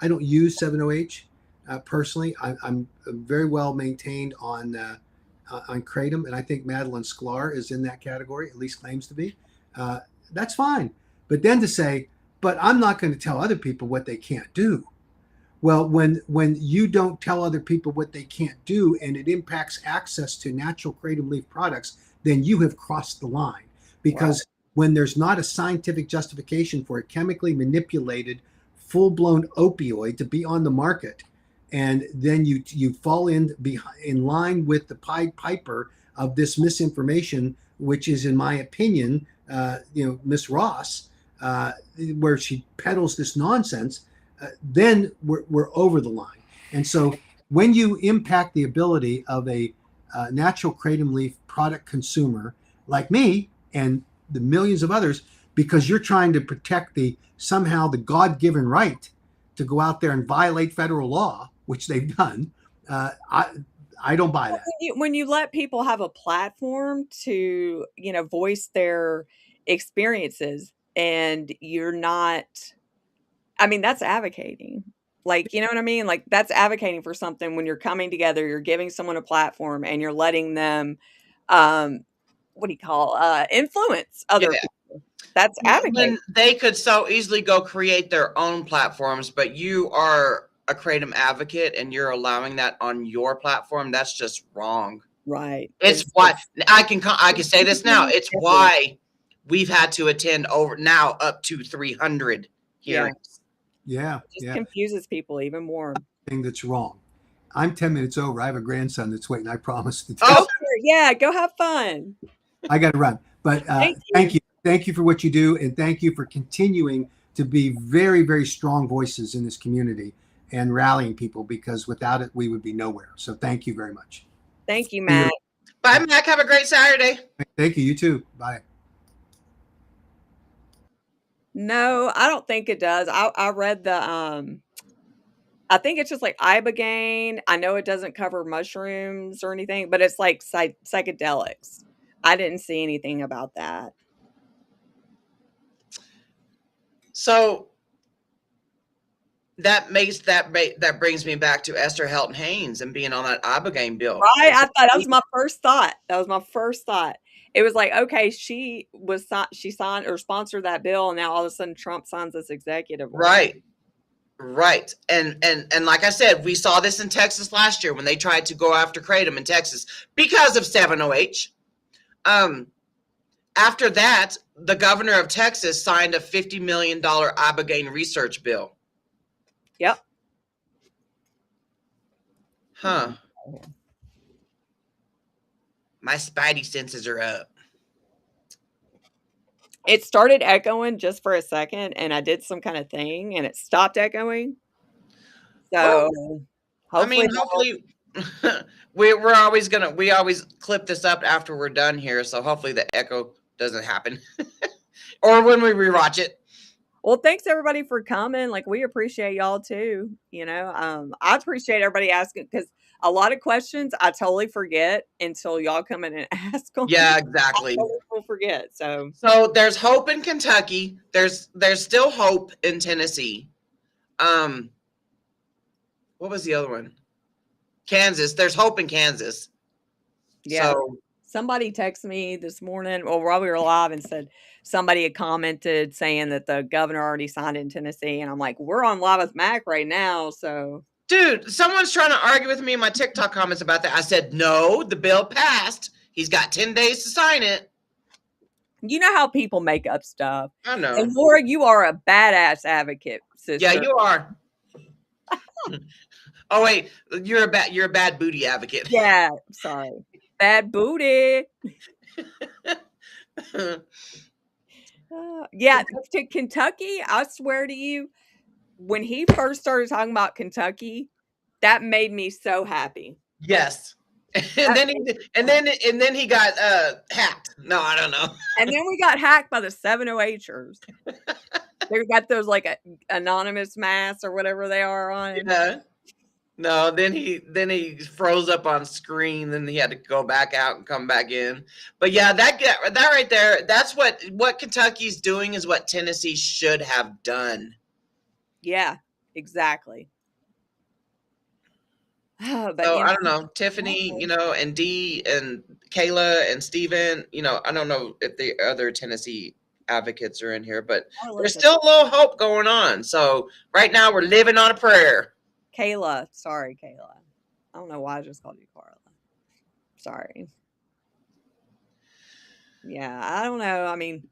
don't use 7-OH personally. I'm very well maintained on kratom, and I think Madeline Sklar is in that category, at least claims to be. That's fine. But then to say, but I'm not going to tell other people what they can't do. Well, when you don't tell other people what they can't do and it impacts access to natural kratom leaf products, then you have crossed the line. Because when there's not a scientific justification for a chemically manipulated, full-blown opioid to be on the market, and then you fall in line with the Pied Piper of this misinformation, which is, in my opinion, Miss Ross, where she peddles this nonsense, then we're over the line. And so when you impact the ability of a natural kratom leaf product consumer like me and the millions of others, because you're trying to protect somehow the God-given right to go out there and violate federal law, which they've done, I don't buy that. When you let people have a platform to, voice their experiences, and you're not, that's advocating. Like, you know what I mean? Like, that's advocating for something when you're coming together, you're giving someone a platform and you're letting them, influence other people. That's advocating. When they could so easily go create their own platforms, but you are a kratom advocate and you're allowing that on your platform. That's just wrong. Right. It's why I can say this now. It's why we've had to attend up to 300 hearings. Yeah. It just confuses people even more. Thing that's wrong. I'm 10 minutes over. I have a grandson that's waiting. I promise to tell. Oh, yeah. Go have fun. I got to run. But thank you. Thank you for what you do. And thank you for continuing to be very, very strong voices in this community and rallying people, because without it, we would be nowhere. So thank you very much. Thank you, Mac. Bye, Mac. Have a great Saturday. Thank you. You too. Bye. No, I don't think it does. I read the I think it's just like ibogaine. I know it doesn't cover mushrooms or anything, but it's like psychedelics. I didn't see anything about that. So that brings me back to Esther Helton Haynes and being on that ibogaine bill. Right, I thought that was my first thought. It was like, okay, she signed or sponsored that bill, and now all of a sudden Trump signs this executive order. Right. And like I said, we saw this in Texas last year when they tried to go after kratom in Texas because of 7-OH. After that, the governor of Texas signed a $50 million ibogaine research bill. Yep. Huh. My spidey senses are up. It started echoing just for a second, and I did some kind of thing, and it stopped echoing. Well, So I mean, hopefully we always clip this up after we're done here, so hopefully the echo doesn't happen, or when we rewatch it. Well, thanks everybody for coming. Like, we appreciate y'all too. I appreciate everybody asking, because a lot of questions I totally forget until y'all come in and ask them. Yeah, I exactly. totally will forget. So there's hope in Kentucky. There's still hope in Tennessee. What was the other one? Kansas. There's hope in Kansas. yeah. So Somebody texted me this morning, or while we were live, and said somebody had commented saying that the governor already signed in Tennessee, and I'm like, we're on Live with Mac right now, so. dude, someone's trying to argue with me in my TikTok comments about that. I said, no, the bill passed. He's got 10 days to sign it. You know how people make up stuff. I know. And Laura, you are a badass advocate, sister. Yeah, you are. Oh wait, you're a bad booty advocate. Yeah, sorry. Bad booty. Yeah, to Kentucky, I swear to you, when he first started talking about Kentucky, that made me so happy. Yes. And then he got hacked. No, I don't know. And then we got hacked by the 708ers. They got those like anonymous masks or whatever they are on. Yeah. No, then he froze up on screen. Then he had to go back out and come back in. But yeah, that right there, that's what Kentucky's doing is what Tennessee should have done. Yeah, exactly. But I don't know, Tiffany, and Dee and Kayla and Steven, I don't know if the other Tennessee advocates are in here, but there's still a little hope going on. So right now we're living on a prayer. Kayla. Sorry, Kayla. I don't know why I just called you Carla. Sorry. Yeah, I don't know. I mean,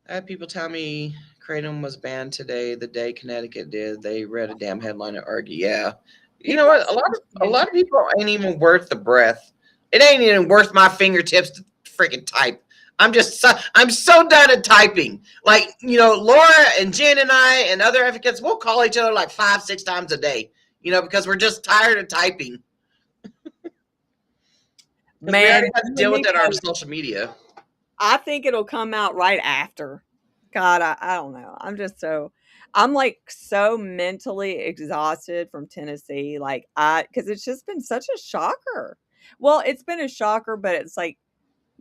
I had people tell me kratom was banned today, the day Connecticut did. They read a damn headline and argue. Yeah. You know what? A lot of people ain't even worth the breath. It ain't even worth my fingertips to freaking type. I'm so done at typing. Like, Laura and Jen and I and other advocates, we'll call each other like 5-6 times a day, because we're just tired of typing. Man, we already have to deal with it on our social media. I think it'll come out right after. God, I don't know. I'm like so mentally exhausted from Tennessee. Like because it's just been such a shocker. Well, it's been a shocker, but it's like,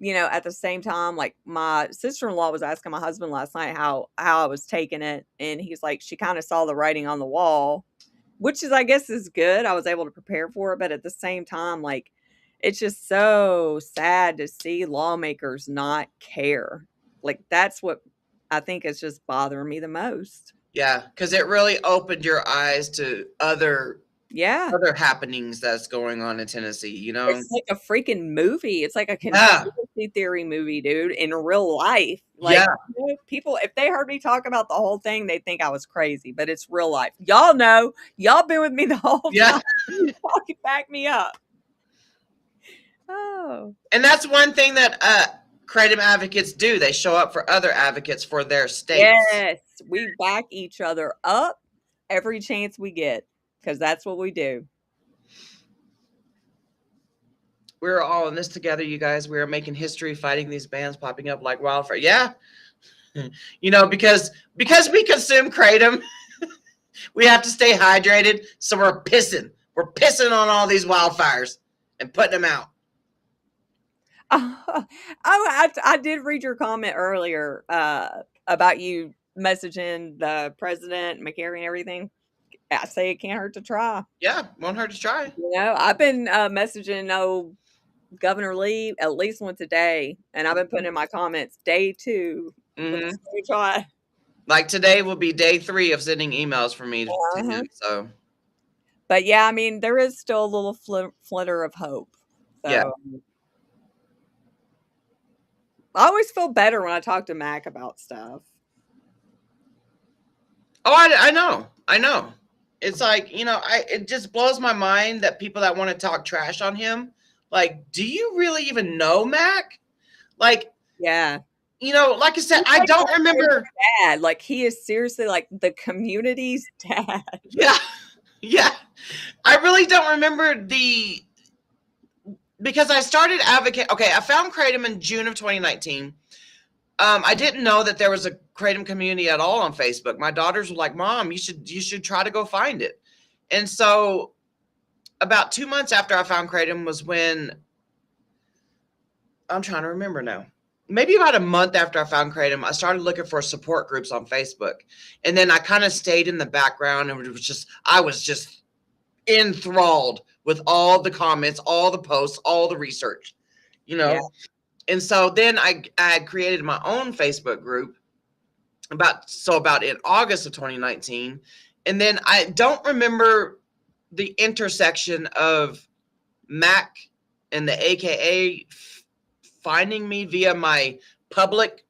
at the same time, like my sister-in-law was asking my husband last night how I was taking it. And he's like, she kind of saw the writing on the wall, which is, I guess, is good. I was able to prepare for it. But at the same time, like, it's just so sad to see lawmakers not care. Like, that's what I think is just bothering me the most. Yeah, because it really opened your eyes to other happenings that's going on in Tennessee, It's like a freaking movie. It's like a conspiracy theory movie, dude, in real life. Like, people, if they heard me talk about the whole thing, they think I was crazy, but it's real life. Y'all know. Y'all been with me the whole time. Y'all can back me up. Oh. And that's one thing that kratom advocates do. They show up for other advocates for their states. Yes, we back each other up every chance we get, because that's what we do. We're all in this together, you guys. We're making history, fighting these bans popping up like wildfire. Yeah, because we consume kratom, we have to stay hydrated. So we're pissing on all these wildfires and putting them out. I did read your comment earlier about you messaging the president, McCary, and everything. I say it can't hurt to try. Yeah, won't hurt to try. I've been messaging Governor Lee at least once a day, and I've been putting in my comments day 2. Mm-hmm. Try. Like today will be day 3 of sending emails from me to him. So, but yeah, I mean, there is still a little flitter of hope. So. Yeah. I always feel better when I talk to Mac about stuff. Oh, I know. It's like, it just blows my mind that people that want to talk trash on him, like, do you really even know Mac? Like, Yeah. Like I said, He's I like don't remember. dad. Like, he is seriously like the community's dad. Yeah. Yeah. I really don't remember because I started advocate. Okay. I found Kratom in June of 2019. I didn't know that there was a Kratom community at all on Facebook. My daughters were like, Mom, you should try to go find it. And so about 2 months after I found Kratom was when, I'm trying to remember now. Maybe about a month after I found Kratom, I started looking for support groups on Facebook. And then I kind of stayed in the background, and I was just enthralled with all the comments, all the posts, all the research, Yeah. And so then I had created my own Facebook group about in August of 2019. And then I don't remember the intersection of Mac and the AKA finding me via my public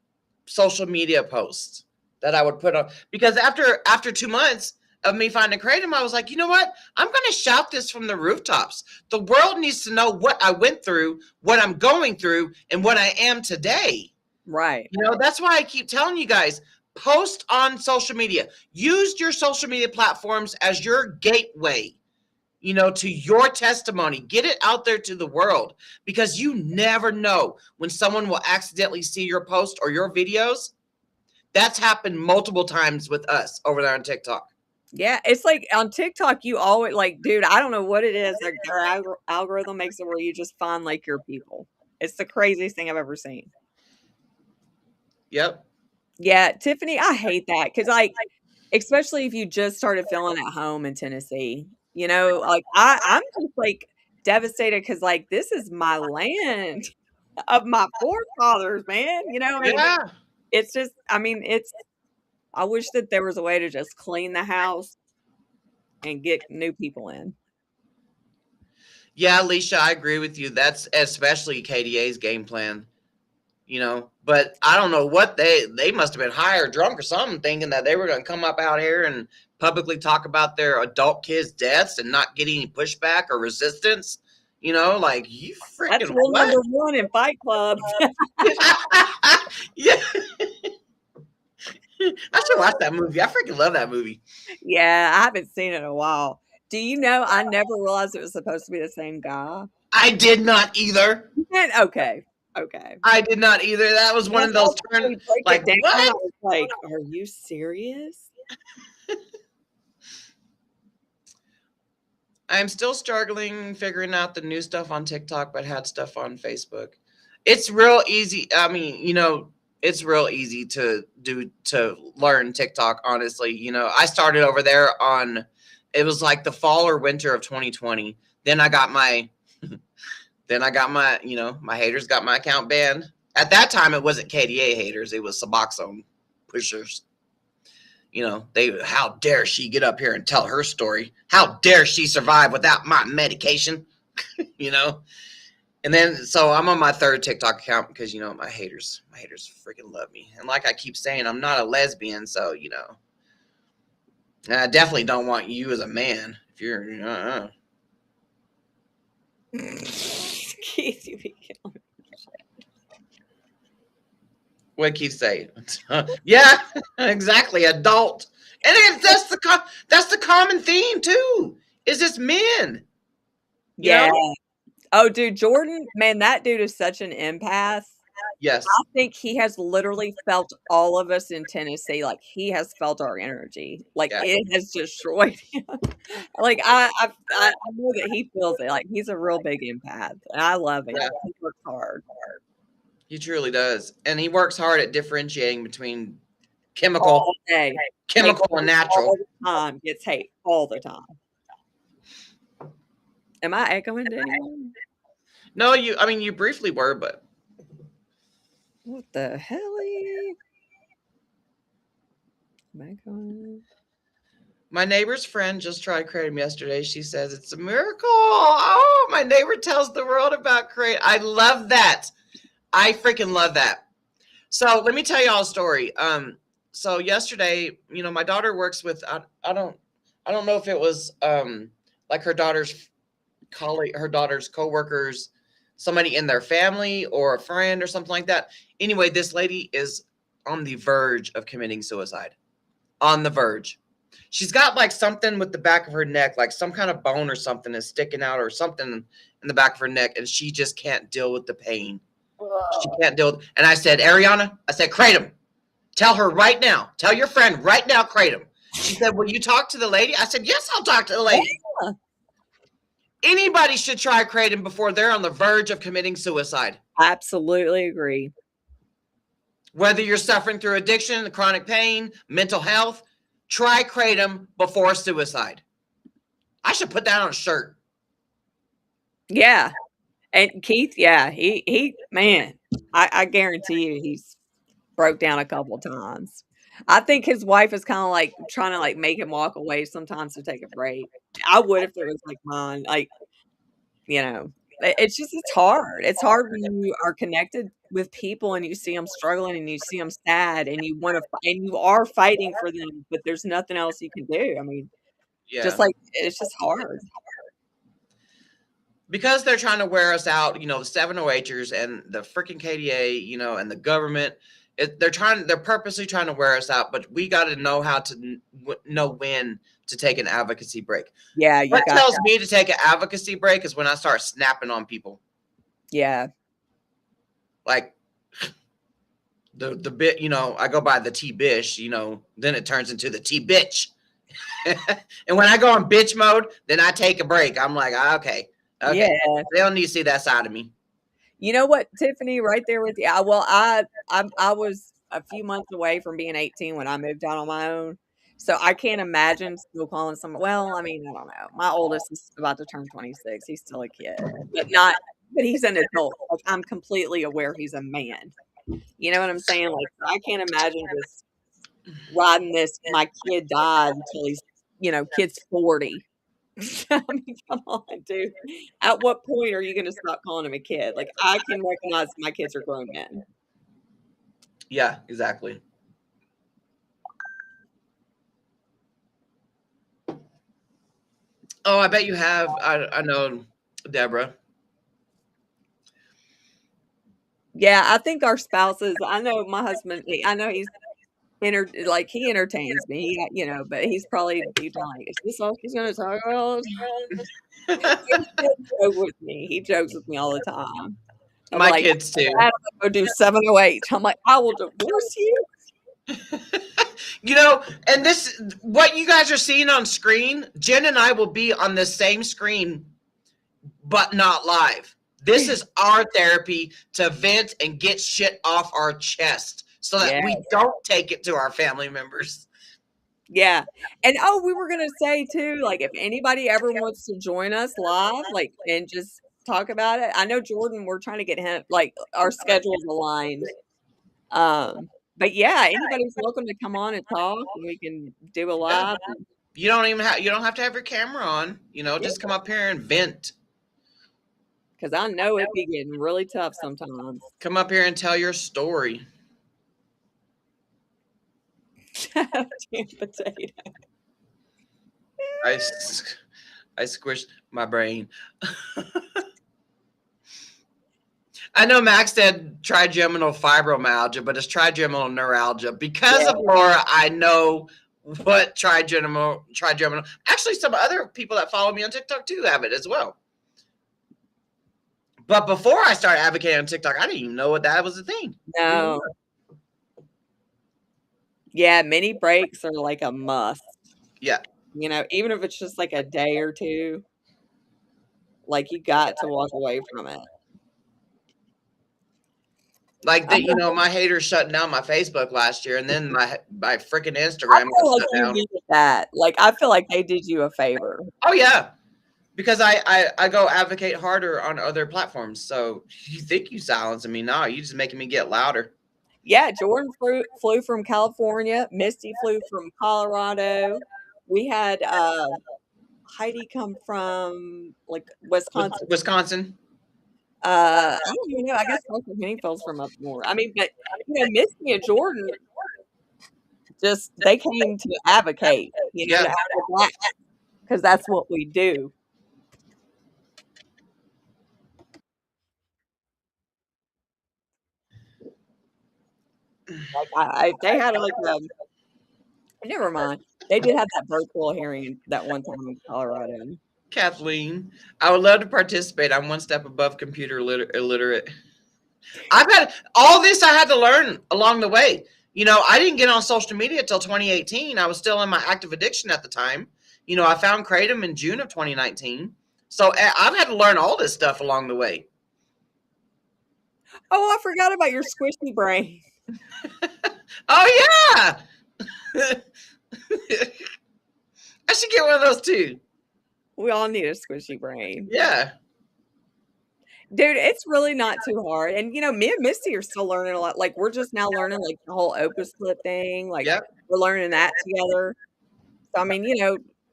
social media posts that I would put on, because after 2 months of me finding Kratom, I was like, you know what? I'm going to shout this from the rooftops. The world needs to know what I went through, what I'm going through, and what I am today. Right. That's why I keep telling you guys, post on social media. Use your social media platforms as your gateway, to your testimony. Get it out there to the world, because you never know when someone will accidentally see your post or your videos. That's happened multiple times with us over there on TikTok. Yeah, it's like on TikTok, you always like, dude, I don't know what it is. Like, their algorithm makes it where you just find like your people. It's the craziest thing I've ever seen. Yep. Yeah, Tiffany, I hate that because, like, especially if you just started feeling at home in Tennessee, like I'm just like devastated because, like, this is my land of my forefathers, man. I mean, Yeah. it's just, I mean, I wish that there was a way to just clean the house and get new people in. Yeah, Alicia, I agree with you. That's especially KDA's game plan, but I don't know what they must have been high or drunk or something, thinking that they were going to come up out here and publicly talk about their adult kids' deaths and not get any pushback or resistance. Like, you freaking That's rule what? number one in Fight Club. Yeah. I should watch that movie. I freaking love that movie. Yeah, I haven't seen it in a while. Do you know I never realized it was supposed to be the same guy? I did not either. Okay. I did not either. That was one of those turns. Like, what? I was like, are you serious? I'm still struggling figuring out the new stuff on TikTok, but had stuff on Facebook. It's real easy. I mean, it's real easy to learn TikTok, honestly. I started over there it was like the fall or winter of 2020. Then I got my my haters got my account banned. At that time, it wasn't KDA haters. It was Suboxone pushers. How dare she get up here and tell her story? How dare she survive without my medication? And then, so I'm on my third TikTok account because, my haters freaking love me. And like I keep saying, I'm not a lesbian. So, and I definitely don't want you as a man. If you're, Keith, you be killing me. What Keith say? Yeah, exactly. Adult. And that's the common theme too. Is just men. Yeah. Oh, dude, Jordan, man, that dude is such an empath. Yes. I think he has literally felt all of us in Tennessee. Like, he has felt our energy. Like, It has destroyed him. Like, I know that he feels it. Like, he's a real big empath. And I love him. Yeah. He works hard. He truly does. And he works hard at differentiating between chemical and natural. All the time. Gets hate all the time. Am I echoing to anyone? No, you briefly were, but. What the hell? Am I echoing? My neighbor's friend just tried Kratom yesterday. She says it's a miracle. Oh, my neighbor tells the world about Kratom. I love that. I freaking love that. So let me tell y'all a story. So yesterday, my daughter works with, I don't know if it was like her daughter's colleague, her daughter's coworkers, somebody in their family or a friend or something like that. Anyway, this lady is on the verge of committing suicide. On the verge. She's got like something with the back of her neck, like some kind of bone or something is sticking out or something in the back of her neck, and she just can't deal with the pain. She can't deal with, and I said, Ariana, I said, Kratom, tell her right now. Tell your friend right now, Kratom. She said, will you talk to the lady? I said, yes, I'll talk to the lady. Yeah. Anybody should try Kratom before they're on the verge of committing suicide. Absolutely agree. Whether you're suffering through addiction, chronic pain, mental health, try Kratom before suicide. I should put that on a shirt. Yeah. And Keith, yeah, he man, I guarantee you he's broke down a couple times. I think his wife is kind of like trying to like make him walk away sometimes to take a break. I would if it was like mine. Like, it's just, it's hard. It's hard when you are connected with people and you see them struggling and you see them sad and you want to, and you are fighting for them, but there's nothing else you can do. I mean, just like, it's just hard. Because they're trying to wear us out, the 708ers and the freaking KDA, and the government, they're purposely trying to wear us out, but we got to know how to know when to take an advocacy break. Yeah. What tells me to take an advocacy break is when I start snapping on people. Yeah. Like the bit, I go by the T-bish, then it turns into the T-bitch. And when I go on bitch mode, then I take a break. I'm like, okay. Yeah. They don't need to see that side of me. You know what, Tiffany, right there with you. Well, I was a few months away from being 18 when I moved out on my own. So I can't imagine still calling someone. Well, I mean, I don't know. My oldest is about to turn 26. He's still a kid, but he's an adult. Like, I'm completely aware he's a man. You know what I'm saying? Like, I can't imagine just riding this. My kid died until he's, kid's 40. I mean, come on, dude. At what point are you going to stop calling him a kid? Like, I can recognize my kids are grown men. Yeah, exactly. Oh, I bet you have. I know, Deborah. Yeah, I think our spouses, I know my husband, I know he's he entertains me, but he's probably deep down like, is this all she's going to talk about? He jokes with me all the time. My kids too. I go do 708. I'm like, I will divorce you. And what you guys are seeing on screen, Jen and I will be on the same screen, but not live. This is our therapy to vent and get shit off our chest so that we don't take it to our family members. Yeah. And we were going to say too, like, if anybody ever wants to join us live, like, and just talk about it. I know Jordan, we're trying to get him, like, our schedules aligned. But yeah, anybody's welcome to come on and talk, and we can do a live. You don't have to have your camera on, just come up here and vent. Because I know it'd be getting really tough sometimes. Come up here and tell your story. Damn potato. I squished my brain. I know Max said trigeminal fibromyalgia, but it's trigeminal neuralgia. Because of Laura, I know what trigeminal. Actually, some other people that follow me on TikTok too have it as well. But before I started advocating on TikTok, I didn't even know what that was a thing. No. Yeah, mini breaks are like a must. Yeah. Even if it's just like a day or two, like, you got to walk away from it. Like my haters shutting down my Facebook last year, and then my freaking Instagram got shut down. That. Like, I feel like they did you a favor. Oh yeah, because I go advocate harder on other platforms. So you think you silencing me? No, you just making me get louder. Yeah, Jordan flew from California. Misty flew from Colorado. We had Heidi come from like Wisconsin. I don't even know. I guess Dr. Henningfield's from up north. I mean, but Misty and Jordan Just they came to advocate, Yeah. to advocate, because that's what we do. Like they had like never mind. They did have that virtual hearing that one time in Colorado. Kathleen, I would love to participate. I'm one step above computer illiterate. I've had all this I had to learn along the way. I didn't get on social media until 2018. I was still in my active addiction at the time. I found kratom in June of 2019. So I've had to learn all this stuff along the way. Oh, I forgot about your squishy brain. Oh, yeah. I should get one of those too. We all need a squishy brain. Yeah. Dude, it's really not too hard. And, me and Misty are still learning a lot. Like, we're just now learning, like, the whole opus clip thing. Like, Yep. we're learning that together. So, I mean,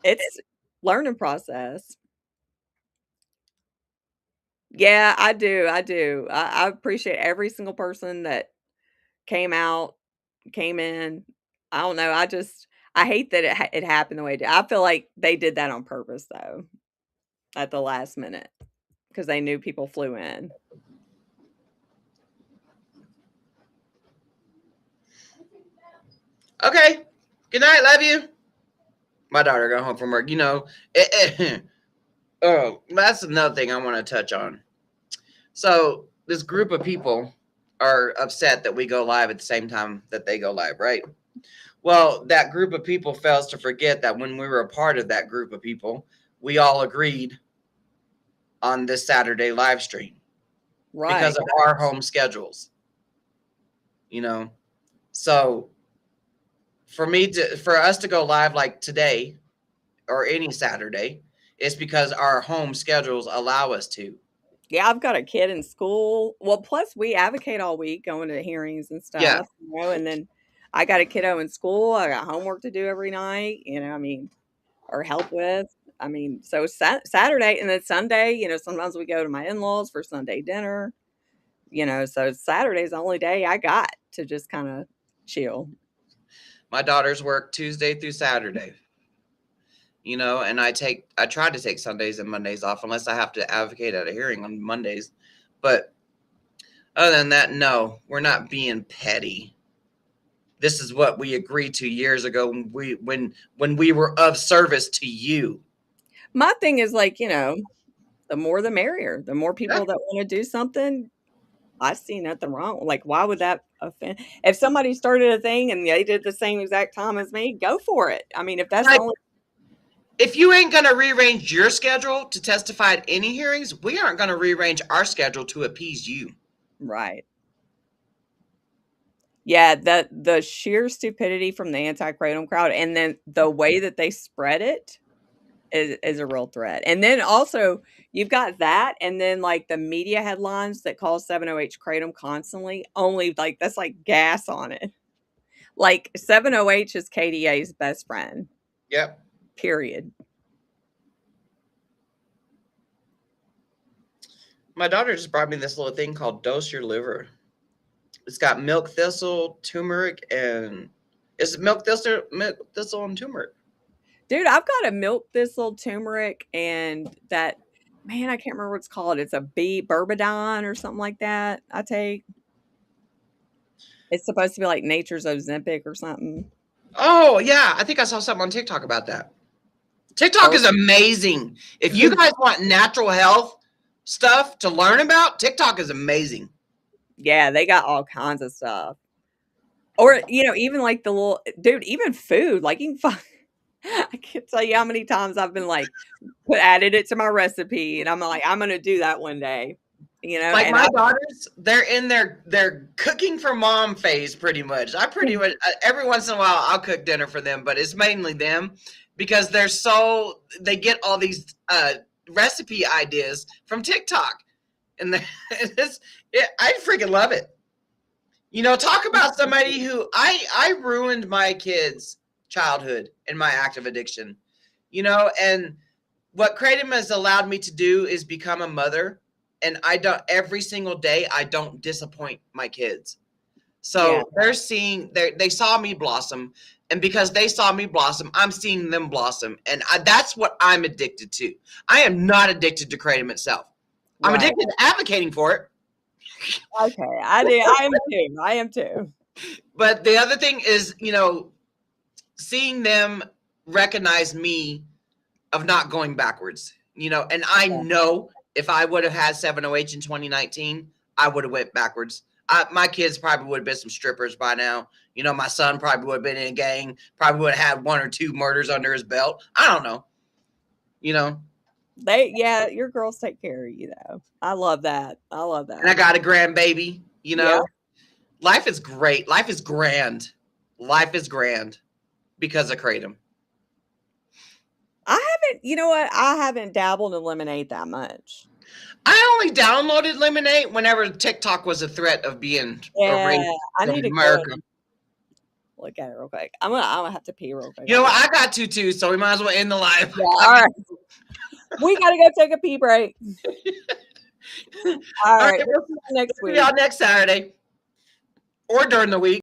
it's learning process. Yeah, I do. I appreciate every single person that came in. I don't know. I hate that it happened the way it did. I feel like they did that on purpose, though, at the last minute, because they knew people flew in. Okay. Good night. Love you. My daughter got home from work. Oh, that's another thing I want to touch on. So this group of people are upset that we go live at the same time that they go live, right? Well, that group of people fails to forget that when we were a part of that group of people, we all agreed on this Saturday live stream. Right. Because of our home schedules. So for us to go live like today or any Saturday, it's because our home schedules allow us to. Yeah, I've got a kid in school. Well, plus we advocate all week going to hearings and stuff, Yeah. And then I got a kiddo in school. I got homework to do every night, or help with. So Saturday and then Sunday, sometimes we go to my in-laws for Sunday dinner, so Saturday's the only day I got to just kind of chill. My daughters work Tuesday through Saturday. And I try to take Sundays and Mondays off unless I have to advocate at a hearing on Mondays. But other than that, no, we're not being petty. This is what we agreed to years ago when we were of service to you. My thing is like, the more the merrier. The more people that want to do something, I see nothing wrong. Like, why would that offend? If somebody started a thing and they did the same exact time as me, go for it. If that's the only. If you ain't going to rearrange your schedule to testify at any hearings, we aren't going to rearrange our schedule to appease you. Right. Yeah, the sheer stupidity from the anti-kratom crowd, and then the way that they spread it is a real threat. And then also you've got that, and then like the media headlines that call 7-OH kratom constantly, only like that's like gas on it. Like 7-OH is KDA's best friend. Yep. Period. My daughter just brought me this little thing called Dose Your Liver. It's got milk thistle, turmeric, and it's milk thistle and turmeric. Dude, I've got a milk thistle, turmeric, and that, man, I can't remember what it's called. It's a bee Burbidine or something like that I take. It's supposed to be like nature's Ozempic or something. Oh, yeah. I think I saw something on TikTok about that. TikTok is amazing. If you guys want natural health stuff to learn about, TikTok is amazing. Yeah, they got all kinds of stuff. Or, even like the little, dude, even food, like you can find, I can't tell you how many times I've been like, added it to my recipe, and I'm like, I'm going to do that one day. Like and my daughters, they're in their cooking for mom phase pretty much. I pretty much every once in a while I'll cook dinner for them, but it's mainly them because they get all these recipe ideas from TikTok, and I freaking love it. Talk about somebody who I ruined my kids' childhood and my active addiction, and what kratom has allowed me to do is become a mother. And every single day, I don't disappoint my kids. So they're seeing, they saw me blossom. And because they saw me blossom, I'm seeing them blossom. And that's what I'm addicted to. I am not addicted to kratom itself. I'm addicted to advocating for it. Okay, I am too. But the other thing is, seeing them recognize me of not going backwards, and I know if I would have had 7OH in 2019, I would have went backwards. My kids probably would have been some strippers by now. My son probably would have been in a gang, probably would have had 1 or 2 murders under his belt. I don't know. Your girls take care of you though. I love that. And I got a grandbaby, Life is great. Life is grand. Life is grand because of kratom. I haven't dabbled in lemonade that much. I only downloaded lemonade whenever TikTok was a threat of being erased I from need to America. Look at it real quick. I'm gonna have to pee real quick. You know what? I got to too, so we might as well end the live. Yeah, all right. We gotta go take a pee break. All right. We'll see y'all next Saturday or during the week.